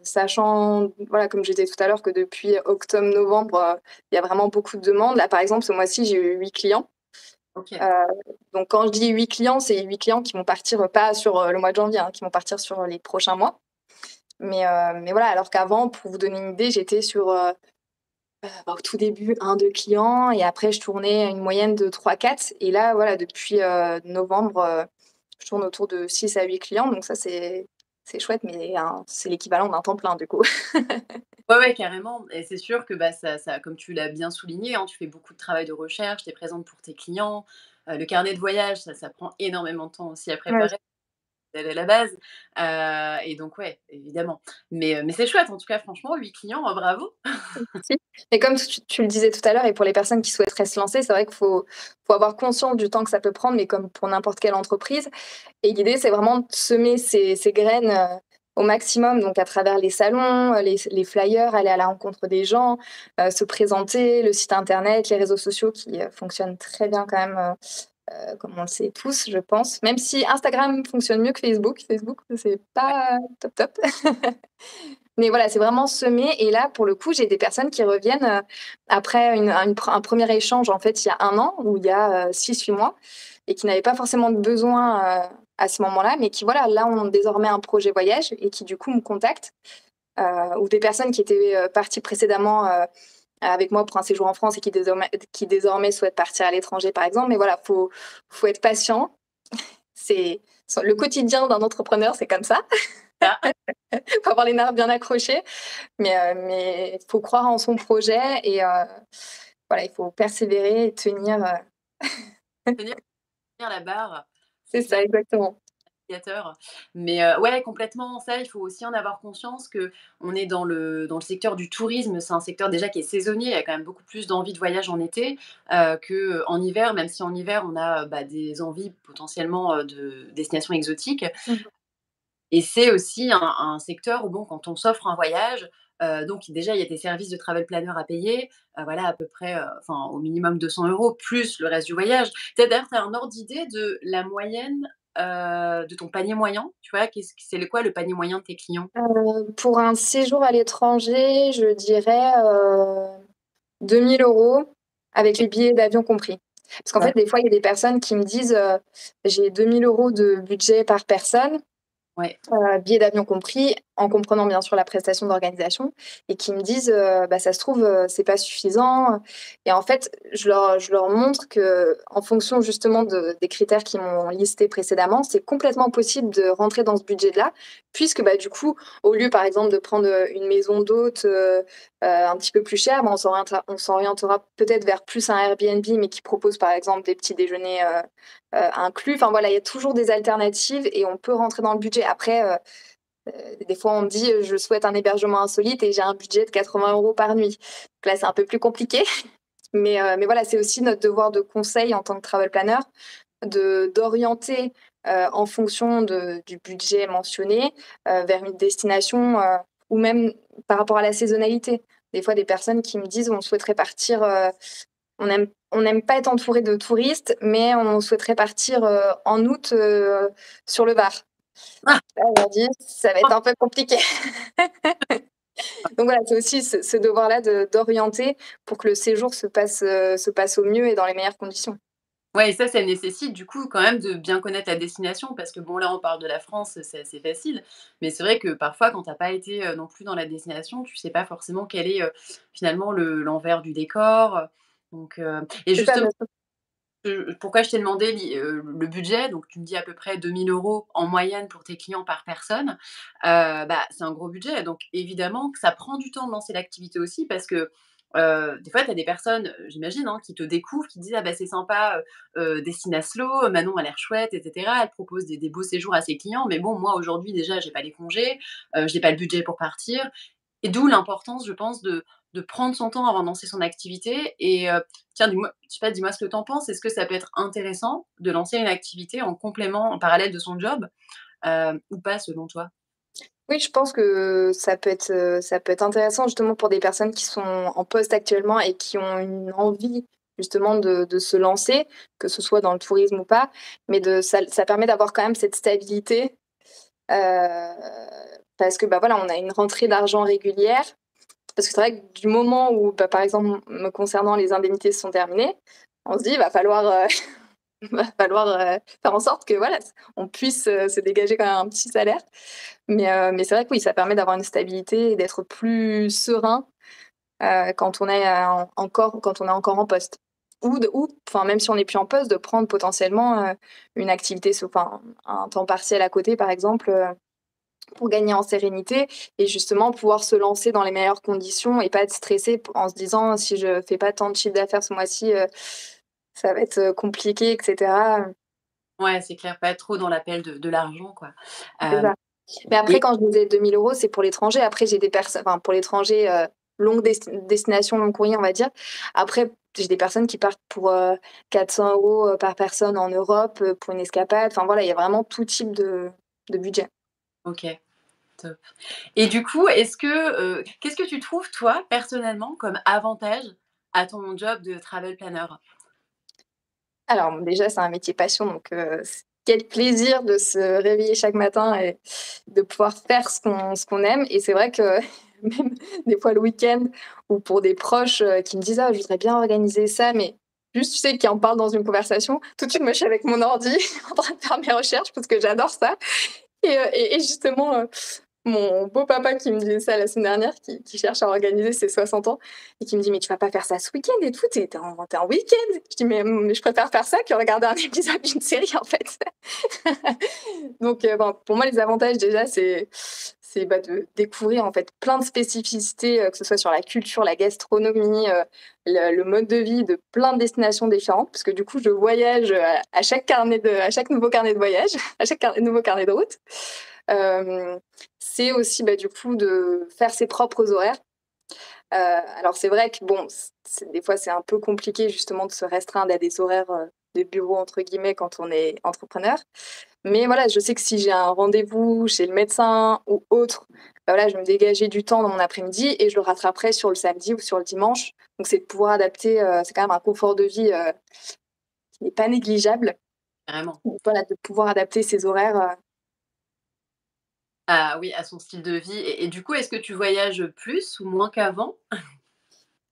Sachant, voilà, comme je disais tout à l'heure, que depuis octobre-novembre, il y a vraiment beaucoup de demandes. Là, par exemple, ce mois-ci, j'ai eu 8 clients. OK. Heu, donc quand je dis 8 clients, c'est 8 clients qui vont partir, pas sur, le mois de janvier, hein, qui vont partir sur les prochains mois. Mais voilà, alors qu'avant, pour vous donner une idée, j'étais sur, au tout début, un 2 clients et après je tournais à une moyenne de 3-4 et là, voilà, depuis, novembre, je tourne autour de 6 à 8 clients donc ça, c'est chouette mais c'est l'équivalent d'un temps plein, du coup. Ouais, ouais, carrément et c'est sûr que, bah, ça comme tu l'as bien souligné, hein, tu fais beaucoup de travail de recherche, tu es présente pour tes clients. Le carnet de voyage, ça prend énormément de temps aussi à Ouais. préparer. C'est la base, et donc ouais, évidemment. Mais c'est chouette en tout cas franchement 8 clients, bravo. Si. Et comme tu le disais tout à l'heure et pour les personnes qui souhaiteraient se lancer, c'est vrai qu'il faut avoir conscience du temps que ça peut prendre, mais comme pour n'importe quelle entreprise. Et l'idée, c'est vraiment de semer ces graines, au maximum, donc à travers les salons, les flyers, aller à la rencontre des gens, se présenter, le site internet, les réseaux sociaux qui, fonctionnent très bien quand même, comme on le sait tous, je pense. Même si Instagram fonctionne mieux que Facebook. Facebook, c'est Ouais, pas top top. Mais voilà, c'est vraiment semé et là, pour le coup, j'ai des personnes qui reviennent, après un premier échange, en fait, il y a 1 an ou il y a, 6-8 mois et qui n'avaient pas forcément de besoin, à ce moment-là, mais qui, voilà, là, ont désormais un projet voyage et qui, du coup, me contactent, ou des personnes qui étaient, parties précédemment, avec moi pour un séjour en France et qui désormais souhaitent partir à l'étranger, par exemple. Mais voilà, faut être patient. C'est le quotidien d'un entrepreneur, c'est comme ça. ça. Faut avoir les nerfs bien accrochés. Mais il faut croire en son projet et voilà, il faut persévérer et tenir, Tenir tenir la barre, c'est c'est ça clair. exactement. Indicateur. Mais ouais, complètement, ça, il faut aussi en avoir conscience que on est dans le secteur du tourisme. C'est un secteur déjà qui est saisonnier. Il y a quand même beaucoup plus d'envie de voyage en été, qu'en hiver, même si en hiver, on a, bah, des envies potentiellement, de destinations exotiques. Mmh. Et c'est aussi un secteur où bon, quand on s'offre un voyage, donc déjà, il y a des services de travel planner à payer, voilà, à peu près, enfin, au minimum 200 € plus le reste du voyage. D'ailleurs, tu as un ordre d'idée de la moyenne, de ton panier moyen? Tu vois? C'est le quoi le panier moyen de tes clients? Pour un séjour à l'étranger, je dirais, 2 000 € avec les billets d'avion compris. Parce qu'en fait, des fois, il y a des personnes qui me disent, «J'ai 2 000 € de budget par personne». Ouais. Billets d'avion compris, en comprenant bien sûr la prestation d'organisation et qui me disent, «Bah, ça se trouve, c'est pas suffisant», et en fait, je leur montre que en fonction justement des critères qu'ils m'ont listés précédemment, c'est complètement possible de rentrer dans ce budget-là. Puisque, bah, du coup, au lieu par exemple de prendre, une maison d'hôte, un petit peu plus chère, bah, on s'orientera peut-être vers plus un Airbnb, mais qui propose par exemple des petits déjeuners, inclus. Enfin voilà, il y a toujours des alternatives et on peut rentrer dans le budget. Après, des fois on me dit, «Je souhaite un hébergement insolite» et j'ai un budget de 80 € par nuit. Donc là, c'est un peu plus compliqué. Mais voilà, c'est aussi notre devoir de conseil en tant que travel planner d'orienter, en fonction du budget mentionné, vers une destination, ou même par rapport à la saisonnalité. Des fois, des personnes qui me disent: «On souhaiterait partir, on n'aime pas être entouré de touristes, mais on souhaiterait partir, en août, sur le Var». Ah! Là, on leur dit: «Ça va être un peu compliqué». Donc voilà, c'est aussi ce devoir-là d'orienter pour que le séjour se passe au mieux et dans les meilleures conditions. Ouais et ça nécessite du coup quand même de bien connaître la destination parce que bon là on parle de la France, c'est assez facile, mais c'est vrai que parfois quand tu as pas été, non plus dans la destination, tu sais pas forcément quel est, finalement l'envers du décor, donc et C'est ça, justement, bien sûr. pourquoi je t'ai demandé le budget, donc tu me dis à peu près 2 000 € en moyenne pour tes clients par personne, bah, c'est un gros budget donc évidemment que ça prend du temps de lancer l'activité aussi parce que, des fois tu as des personnes, j'imagine, hein, qui te découvrent, qui disent: «Ah bah, c'est sympa, Destinaslo, Manon a l'air chouette et cetera, elle propose des beaux séjours à ses clients mais bon moi aujourd'hui déjà j'ai pas les congés, j'ai pas le budget pour partir». Et d'où l'importance, je pense, de prendre son temps avant de lancer son activité et tiens, dis-moi je sais pas, dis-moi ce que tu en penses. Est-ce que ça peut être intéressant de lancer une activité en complément, en parallèle de son job, ou pas selon toi? Oui, je pense que ça peut être intéressant justement pour des personnes qui sont en poste actuellement et qui ont une envie justement de se lancer, que ce soit dans le tourisme ou pas, mais ça permet d'avoir quand même cette stabilité, heu, parce que, bah, voilà, on a une rentrée d'argent régulière. Parce que c'est vrai que du moment où, bah, par exemple, me concernant, les indemnités sont terminées, on se dit: «Va falloir, va falloir, faire en sorte que, voilà, on puisse, se dégager quand même un petit salaire». Mais c'est vrai que oui, ça permet d'avoir une stabilité et d'être plus serein, quand on est, quand on est encore en poste. Ou enfin, même si on n'est plus en poste, de prendre potentiellement, une activité enfin, un temps partiel à côté, par exemple, pour gagner en sérénité et justement pouvoir se lancer dans les meilleures conditions et pas être stressé en se disant: «Si je fais pas tant de chiffre d'affaires ce mois-ci, ça va être, compliqué» et cetera. Ouais, c'est clair, pas être trop dans l'appel de l'argent, quoi. C'est Hem ça. Mais après, et quand je disais 2 000 €, c'est pour l'étranger. Après, j'ai des personnes, enfin, pour l'étranger, longue destination, long courrier, on va dire. Après, j'ai des personnes qui partent pour, 400 € par personne en Europe, pour une escapade. Enfin, voilà, il y a vraiment tout type de budget. OK, top. Et du coup, qu'est-ce que tu trouves, toi, personnellement, comme avantage à ton job de travel planner? Alors, déjà, c'est un métier passion, donc quel plaisir de se réveiller chaque matin et de pouvoir faire ce qu'on aime. Et c'est vrai que même des fois le week-end ou pour des proches, qui me disent: «Ah, je voudrais bien organiser ça», mais juste, tu sais, qui en parlent dans une conversation, tout de suite, moi, je suis avec mon ordi en train de faire mes recherches parce que j'adore ça. Et justement, mon beau papa qui me disait ça la semaine dernière, qui cherche à organiser ses 60 ans et qui me dit: «Mais tu vas pas faire ça ce week-end et tout, tu en week-end». Je dis: «Mais je préfère faire ça que regarder un épisode d'une série, en fait». Donc bon, pour moi, les avantages déjà, c'est, bah, de découvrir, en fait, plein de spécificités, que ce soit sur la culture, la gastronomie, le mode de vie de plein de destinations différentes. Parce que du coup, je voyage, à chaque nouveau carnet de voyage, à chaque nouveau carnet de route. C'est aussi, bah, du coup, de faire ses propres horaires. Alors c'est vrai que bon, des fois, c'est un peu compliqué justement de se restreindre à des horaires, «de bureau» entre guillemets quand on est entrepreneur. Mais voilà, je sais que si j'ai un rendez-vous chez le médecin ou autre, bah, voilà, je vais me dégager du temps dans mon après-midi et je le rattraperai sur le samedi ou sur le dimanche. Donc c'est de pouvoir adapter, c'est quand même un confort de vie, qui n'est pas négligeable. Carrément. Donc voilà, de pouvoir adapter ses horaires, Ah oui, à son style de vie et du coup, est-ce que tu voyages plus ou moins qu'avant?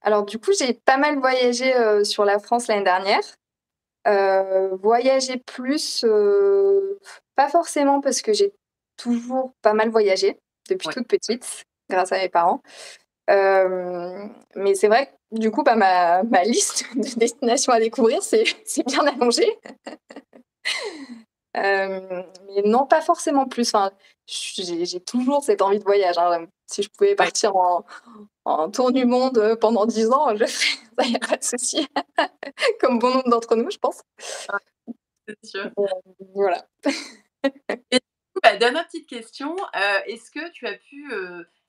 Alors du coup, j'ai pas mal voyagé, sur la France l'année dernière. Voyager plus, pas forcément parce que j'ai toujours pas mal voyagé depuis Ouais, toute petite, grâce à mes parents. Mais c'est vrai que du coup, bah, ma liste de destinations à découvrir, c'est bien allongé. Mais non, pas forcément plus. Enfin, j'ai toujours cette envie de voyage, hein. Si je pouvais ouais, partir en tour du monde, pendant 10 ans, je le ferais, ça, y a pas de souci. Comme bon nombre d'entre nous, je pense. ouais, c'est sûr. Voilà. Et du coup, bah, dernière petite question, est-ce que tu as pu,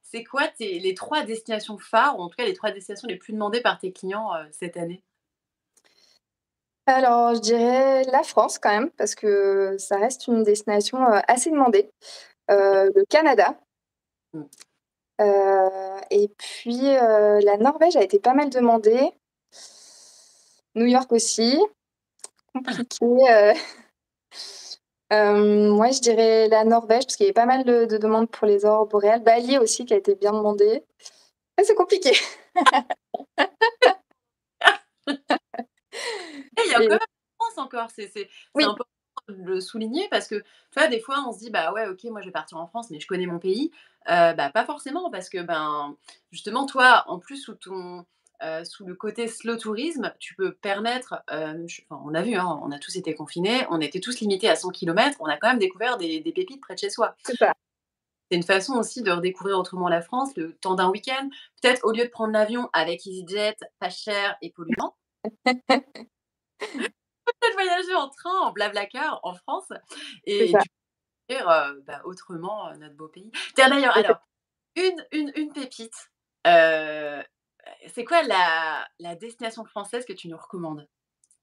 c'est quoi les 3 destinations phares ou en tout cas les 3 destinations les plus demandées par tes clients, cette année? Alors, je dirais la France quand même, parce que ça reste une destination, assez demandée. Le Canada, Mmh. et puis, la Norvège a été pas mal demandée. New York aussi, compliqué, ouais, je dirais la Norvège parce qu'il y avait pas mal de demandes pour les aurores boréales. Bali aussi qui a été bien demandé. Ah, c'est compliqué. Eh, il y a quand Et même la France encore, c'est oui, important de le souligner parce que, tu vois, des fois, on se dit: «Bah, ouais, OK, moi, je vais partir en France, mais je connais mon pays». Bah, pas forcément parce que, ben, justement, toi, en plus, sous le côté slow tourisme, tu peux permettre, enfin, on a vu, hein, on a tous été confinés, on était tous limités à 100 kilomètres, on a quand même découvert des pépites près de chez soi. c'est ça. C'est une façon aussi de redécouvrir autrement la France, le temps d'un week-end. Peut-être au lieu de prendre l'avion avec EasyJet, pas cher et polluant, peut-être voyager en train, en Blablacar, en France C'est et ça. du coup découvrir, bah, autrement, notre beau pays. Tiens d'ailleurs, Et alors, une pépite, heu, c'est quoi la destination française que tu nous recommandes?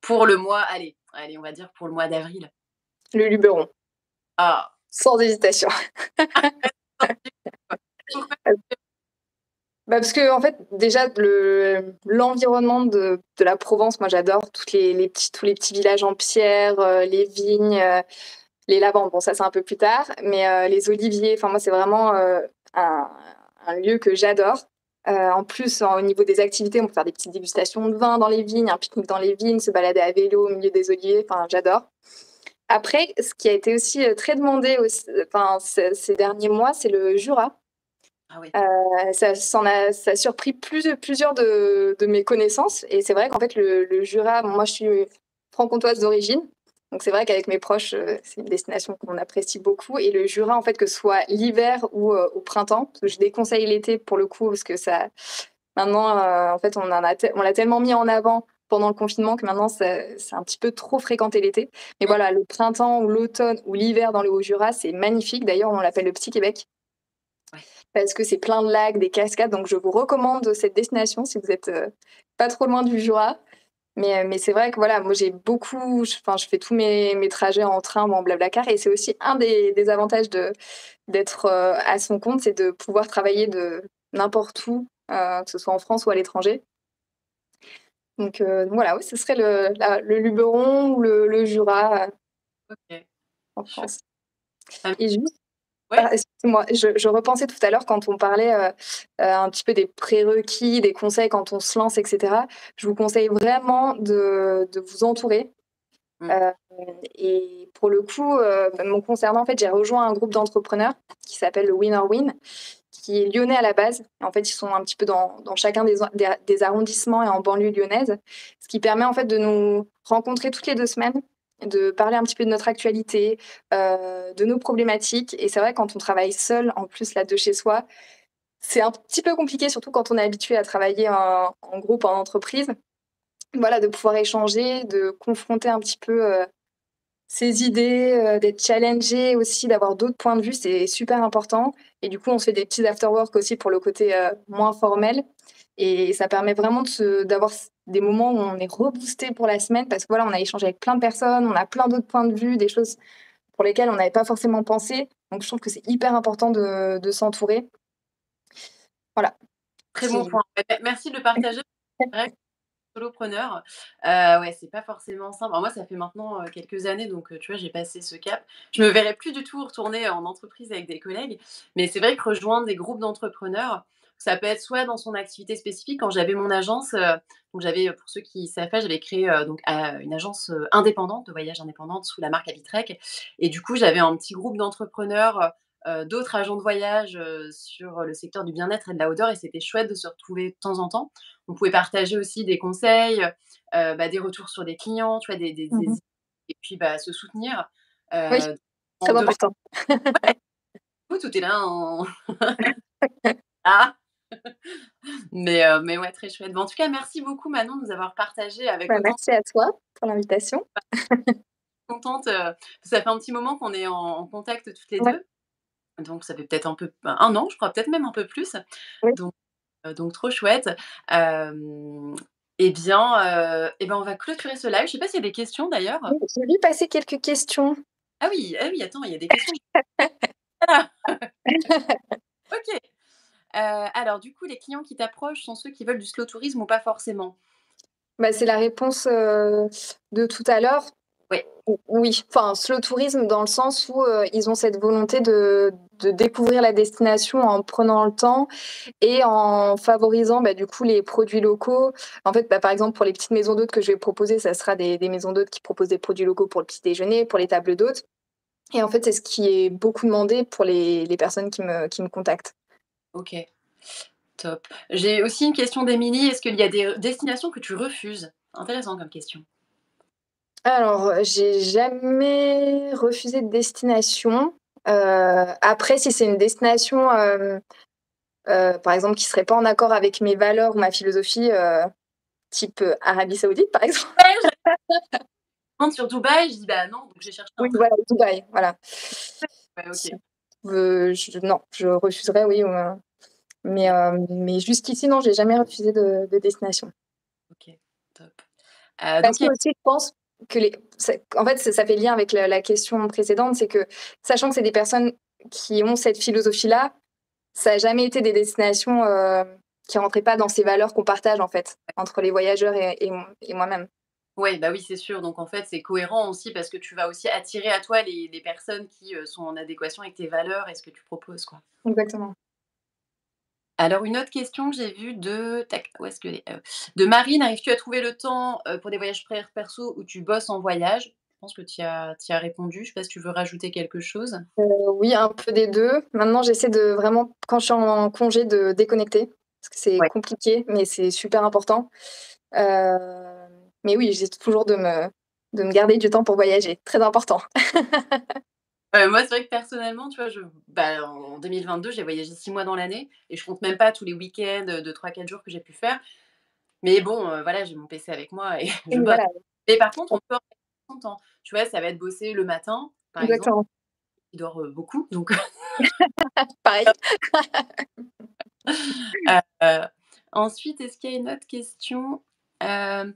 Pour le mois, allez, on va dire pour le mois d'avril. le Luberon, Ah! sans hésitation. Pourquoi? Bah, parce qu'en fait, déjà, l'environnement de la Provence, moi, j'adore tous les petits villages en pierre, les vignes, Les lavandes, bon ça c'est un peu plus tard, mais les oliviers, enfin moi c'est vraiment un, un lieu que j'adore. En plus, au niveau des activités, on peut faire des petites dégustations de vin dans les vignes, un pique-nique dans les vignes, se balader à vélo au milieu des oliviers, enfin j'adore. Après, ce qui a été aussi très demandé enfin, ces derniers mois, c'est le Jura. Ah oui. Ça a surpris plusieurs de mes connaissances. Et c'est vrai qu'en fait, le Jura, bon, moi je suis franc-comtoise d'origine. Donc c'est vrai qu'avec mes proches, c'est une destination qu'on apprécie beaucoup. Et le Jura, en fait, que ce soit l'hiver ou au printemps, parce que je déconseille l'été pour le coup, parce que ça, maintenant, en fait, on l'a tellement mis en avant pendant le confinement que maintenant, c'est un petit peu trop fréquenté l'été. Mais voilà, le printemps ou l'automne ou l'hiver dans le Haut-Jura, c'est magnifique. D'ailleurs, on l'appelle le Petit Québec Ouais. parce que c'est plein de lacs, des cascades. Donc, je vous recommande cette destination si vous êtes pas trop loin du Jura. Mais c'est vrai que voilà, moi j'ai beaucoup, enfin, je fais tous mes trajets en train ou en blablacar et c'est aussi un des avantages d'être à son compte, c'est de pouvoir travailler de n'importe où, que ce soit en France ou à l'étranger. Donc voilà, oui, ce serait le Luberon ou le Jura OK. en Chouette. France. Ah Et juste, ouais? excuse-moi, je repensais tout à l'heure quand on parlait un petit peu des prérequis, des conseils quand on se lance, etc. Je vous conseille vraiment de vous entourer. Mmh. Euh, et pour le coup, me concernant, en fait, j'ai rejoint un groupe d'entrepreneurs qui s'appelle le Winner Win, qui est lyonnais à la base. En fait, ils sont un petit peu dans chacun des arrondissements et en banlieue lyonnaise, ce qui permet en fait de nous rencontrer toutes les 2 semaines, de parler un petit peu de notre actualité, de nos problématiques. Et c'est vrai, quand on travaille seul, en plus là de chez soi, c'est un petit peu compliqué, surtout quand on est habitué à travailler en groupe, en entreprise. Voilà, de pouvoir échanger, de confronter un petit peu ses idées, d'être challengé aussi, d'avoir d'autres points de vue, c'est super important. Et du coup, on se fait des petits after work aussi pour le côté moins formel. Et ça permet vraiment d'avoir des moments où on est reboosté pour la semaine parce que voilà, on a échangé avec plein de personnes, on a plein d'autres points de vue, des choses pour lesquelles on n'avait pas forcément pensé. Donc je trouve que c'est hyper important de s'entourer. Voilà. Très bon Si... point. Merci de le partager. C'est vrai que solopreneur, ouais, c'est pas forcément simple. Alors moi, ça fait maintenant, quelques années, donc tu vois, j'ai passé ce cap. Je me verrais plus du tout retourner en entreprise avec des collègues, mais c'est vrai que rejoindre des groupes d'entrepreneurs, ça peut être soit dans son activité spécifique. Quand j'avais mon agence, donc j'avais, pour ceux qui savent pas, j'avais créé, donc une agence, indépendante, de voyage indépendante sous la marque Habitrek et du coup, j'avais un petit groupe d'entrepreneurs, d'autres agents de voyage, sur le secteur du bien-être et de la outdoor et c'était chouette de se retrouver de temps en temps. On pouvait partager aussi des conseils, bah, des retours sur des clients, tu vois? Mhm. Et puis, bah, se soutenir, Oui, en très de important. ouais, tout est là en ah! Mais ouais, très chouette. Bah, en tout cas, merci beaucoup Manon de nous avoir partagé avec Bah, autant de merci à toi pour l'invitation. contente, ça fait un petit moment qu'on est en contact toutes les Ouais, 2, donc ça fait peut-être un peu 1 an, je crois, peut-être même un peu plus, oui. donc trop chouette. Hem et bien, on va clôturer ce live. Je sais pas s'il y a des questions d'ailleurs? Oui, j'ai vu passer quelques questions. Ah oui, attends, il y a des questions. Ah! OK. Alors du coup, les clients qui t'approchent sont ceux qui veulent du slow tourisme ou pas forcément? Bah, c'est la réponse, de tout à l'heure. Oui. Oui, enfin, slow tourisme dans le sens où, ils ont cette volonté de découvrir la destination en prenant le temps et en favorisant, bah, du coup, les produits locaux. En fait, bah, par exemple, pour les petites maisons d'hôtes que je vais proposer, ça sera des maisons d'hôtes qui proposent des produits locaux pour le petit déjeuner, pour les tables d'hôtes et en fait, c'est ce qui est beaucoup demandé pour les personnes qui me contactent. OK, top. J'ai aussi une question d'Émilie. Est-ce qu'il y a des destinations que tu refuses? Intéressant comme question. Alors, j'ai jamais refusé de destination. Après, si c'est une destination, par exemple, qui serait pas en accord avec mes valeurs ou ma philosophie, type, Arabie Saoudite, par exemple. Ouais, j'avais demande sur Dubaï, je dis: «Bah non», donc j'ai cherché Oui, un truc. voilà, Dubaï, voilà. Ouais, Si OK, non, je refuserais, oui, OK, mais jusqu'ici, non, j'ai jamais refusé de destination. OK, top. Parce Donc il que y a aussi, je pense que en fait, ça fait lien avec la question précédente, c'est que, sachant que c'est des personnes qui ont cette philosophie-là, ça a jamais été des destinations, qui rentraient pas dans ces valeurs qu'on partage, en fait, entre les voyageurs et moi-même. Ouais, bah, oui, c'est sûr. Donc en fait, c'est cohérent aussi parce que tu vas aussi attirer à toi les personnes qui, sont en adéquation avec tes valeurs et ce que tu proposes, quoi. Exactement. Alors une autre question que j'ai vue de tac, où est-ce qu'elle est? De Marine: «Arrives-tu à trouver le temps, pour des voyages perso ou tu bosses en voyage?» Je pense que tu y as répondu. Je sais pas si tu veux rajouter quelque chose? Oui, un peu des 2. Maintenant, j'essaie de vraiment, quand je suis en congé, de déconnecter, parce que c'est Ouais. compliqué, mais c'est super important. Mais oui, j'essaie toujours de me garder du temps pour voyager, très important. Moi, c'est vrai que personnellement, tu vois, en 2022, j'ai voyagé 6 mois dans l'année et je compte même pas tous les week-ends, de 3-4 jours que j'ai pu faire. Mais bon, voilà, j'ai mon PC avec moi et je Oui, bosse. voilà, Mais par contre, on peut organiser son temps. Tu vois, ça va être bosser le matin, par exemple, exactement. qui dort, beaucoup donc Pareil. heu, ensuite, est-ce qu'il y a une autre question? Hem,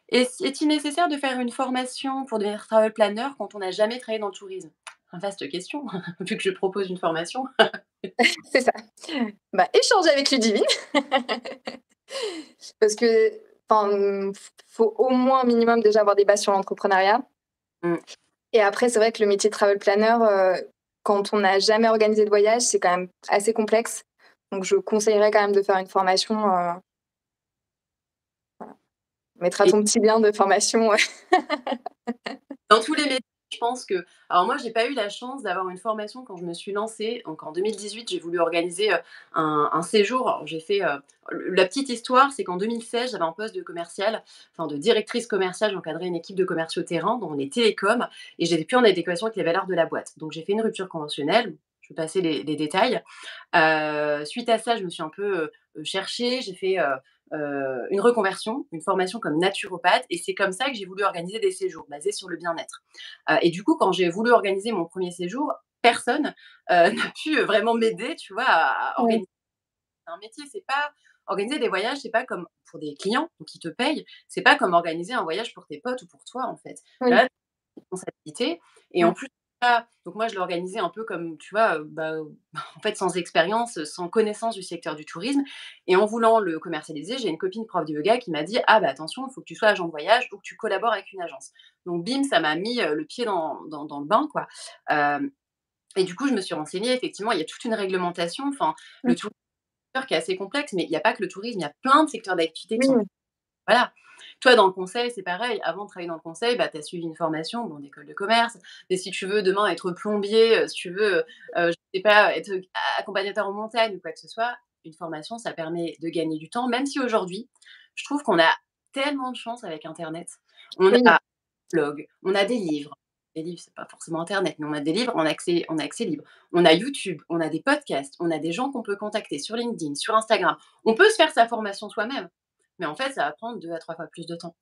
est-il nécessaire de faire une formation pour devenir travel planner quand on n'a jamais travaillé dans le tourisme? Vaste question, vu que je propose une formation. C'est ça. Bah, échanger avec Ludivine parce que, enfin, faut au moins un minimum déjà avoir des bases sur l'entrepreneuriat Mmh. et après c'est vrai que le métier de travel planner, quand on n'a jamais organisé de voyage, c'est quand même assez complexe. Donc je conseillerais quand même de faire une formation, mettre à Et ton petit lien de formation. dans tous les métiers, je pense que alors moi, j'ai pas eu la chance d'avoir une formation quand je me suis lancée. Donc en 2018, j'ai voulu organiser, un séjour. Alors j'ai fait, la petite histoire, c'est qu'en 2016, j'avais un poste de commerciale, enfin de directrice commerciale. J'encadrais une équipe de commerciaux terrain dans les télécoms et j'étais plus en adéquation avec les valeurs de la boîte. Donc j'ai fait une rupture conventionnelle. Je vais passer les détails. Suite à ça, je me suis un peu, cherchée. J'ai fait, une reconversion, une formation comme naturopathe et c'est comme ça que j'ai voulu organiser des séjours basés sur le bien-être. Et du coup, quand j'ai voulu organiser mon premier séjour, personne, n'a pu, vraiment m'aider, tu vois, à Ouais. organiser un métier. C'est pas organiser des voyages, c'est pas comme pour des clients, donc qui te payent, c'est pas comme organiser un voyage pour tes potes ou pour toi, en fait. Oui. Là, responsabilité et en Mmh. plus ça donc moi je l'ai organisé un peu comme tu vois, en fait sans expérience, sans connaissance du secteur du tourisme et en voulant le commercialiser, j'ai une copine prof de yoga qui m'a dit: «Ah bah attention, il faut que tu sois agent de voyage ou que tu collabores avec une agence». Donc bim, ça m'a mis, le pied dans le bain quoi, hem et du coup je me suis renseignée, effectivement, il y a toute une réglementation, enfin Mmh. le tourisme qui est assez complexe, mais il y a pas que le tourisme, il y a plein de secteurs d'activité qui Oui, sont oui. voilà. Toi, dans le conseil, c'est pareil. Avant de travailler dans le conseil, bah, tu as suivi une formation, bon, d'école de commerce. Mais si tu veux demain être plombier, si tu veux, je sais pas, être accompagnateur en montagne ou quoi que ce soit, une formation, ça permet de gagner du temps. Même si aujourd'hui, je trouve qu'on a tellement de chance avec internet. On Oui. a blog, on a des livres. Les livres, c'est pas forcément internet, mais on a des livres en accès libre. On a YouTube, on a des podcasts, on a des gens qu'on peut contacter sur LinkedIn, sur Instagram. On peut se faire sa formation soi-même. Mais en fait, ça va prendre 2 à 3 fois plus de temps.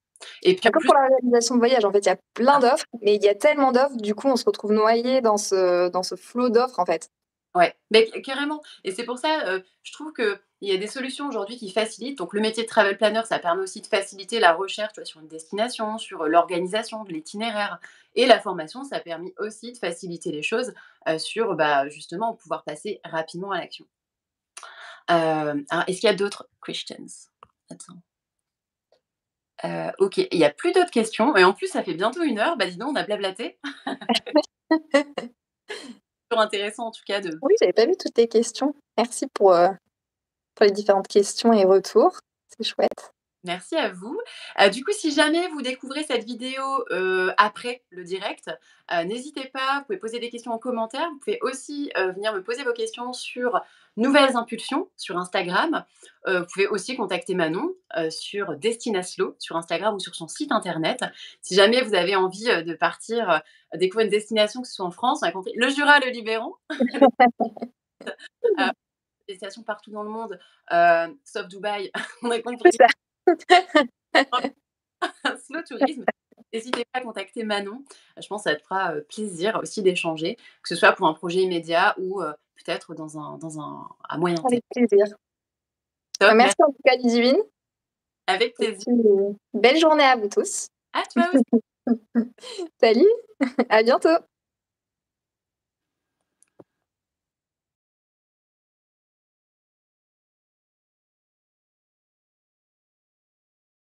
Et puis Bah, en comme plus pour la réalisation de voyage, en fait, il y a plein ah, d'offres, mais il y a tellement d'offres, du coup, on se retrouve noyé dans ce flot d'offres, en fait. ouais, mais carrément et c'est pour ça, je trouve qu'il y a des solutions aujourd'hui qui facilitent. Donc le métier de travel planner, ça permet aussi de faciliter la recherche, tu vois, sur une destination, sur, l'organisation de l'itinéraire et la formation, ça a permis aussi de faciliter les choses, sur, bah, justement pouvoir passer rapidement à l'action. Alors est-ce qu'il y a d'autres questions? Attends, OK, il y a plus d'autres questions et en plus ça fait bientôt 1 heure. Bah, dis donc, on a blablaté. Toujours intéressant en tout cas de Oui, j'avais pas vu toutes les questions. Merci pour les différentes questions et retours. C'est chouette. merci à vous. Du coup, si jamais vous découvrez cette vidéo, après le direct, n'hésitez pas, vous pouvez poser des questions en commentaire. Vous pouvez aussi, venir me poser vos questions sur Nouvelles Impulsions sur Instagram. Vous pouvez aussi contacter Manon, sur Destinaslo sur Instagram ou sur son site internet. Si jamais vous avez envie, de partir, découvrir une destination, que ce soit en France, on a compris le Jura, le Luberon, heu, des destinations partout dans le monde, sauf Dubaï, on a compris. C'est ça. Slow tourisme. N'hésitez pas à contacter Manon. Je pense que ça te fera, plaisir aussi d'échanger, que ce soit pour un projet immédiat ou, peut-être dans un à moyen terme. Avec plaisir. Bah, Top, merci en tout cas, Ludivine, avec et plaisir. puis, belle journée à vous tous. À toi aussi. Salut, à bientôt.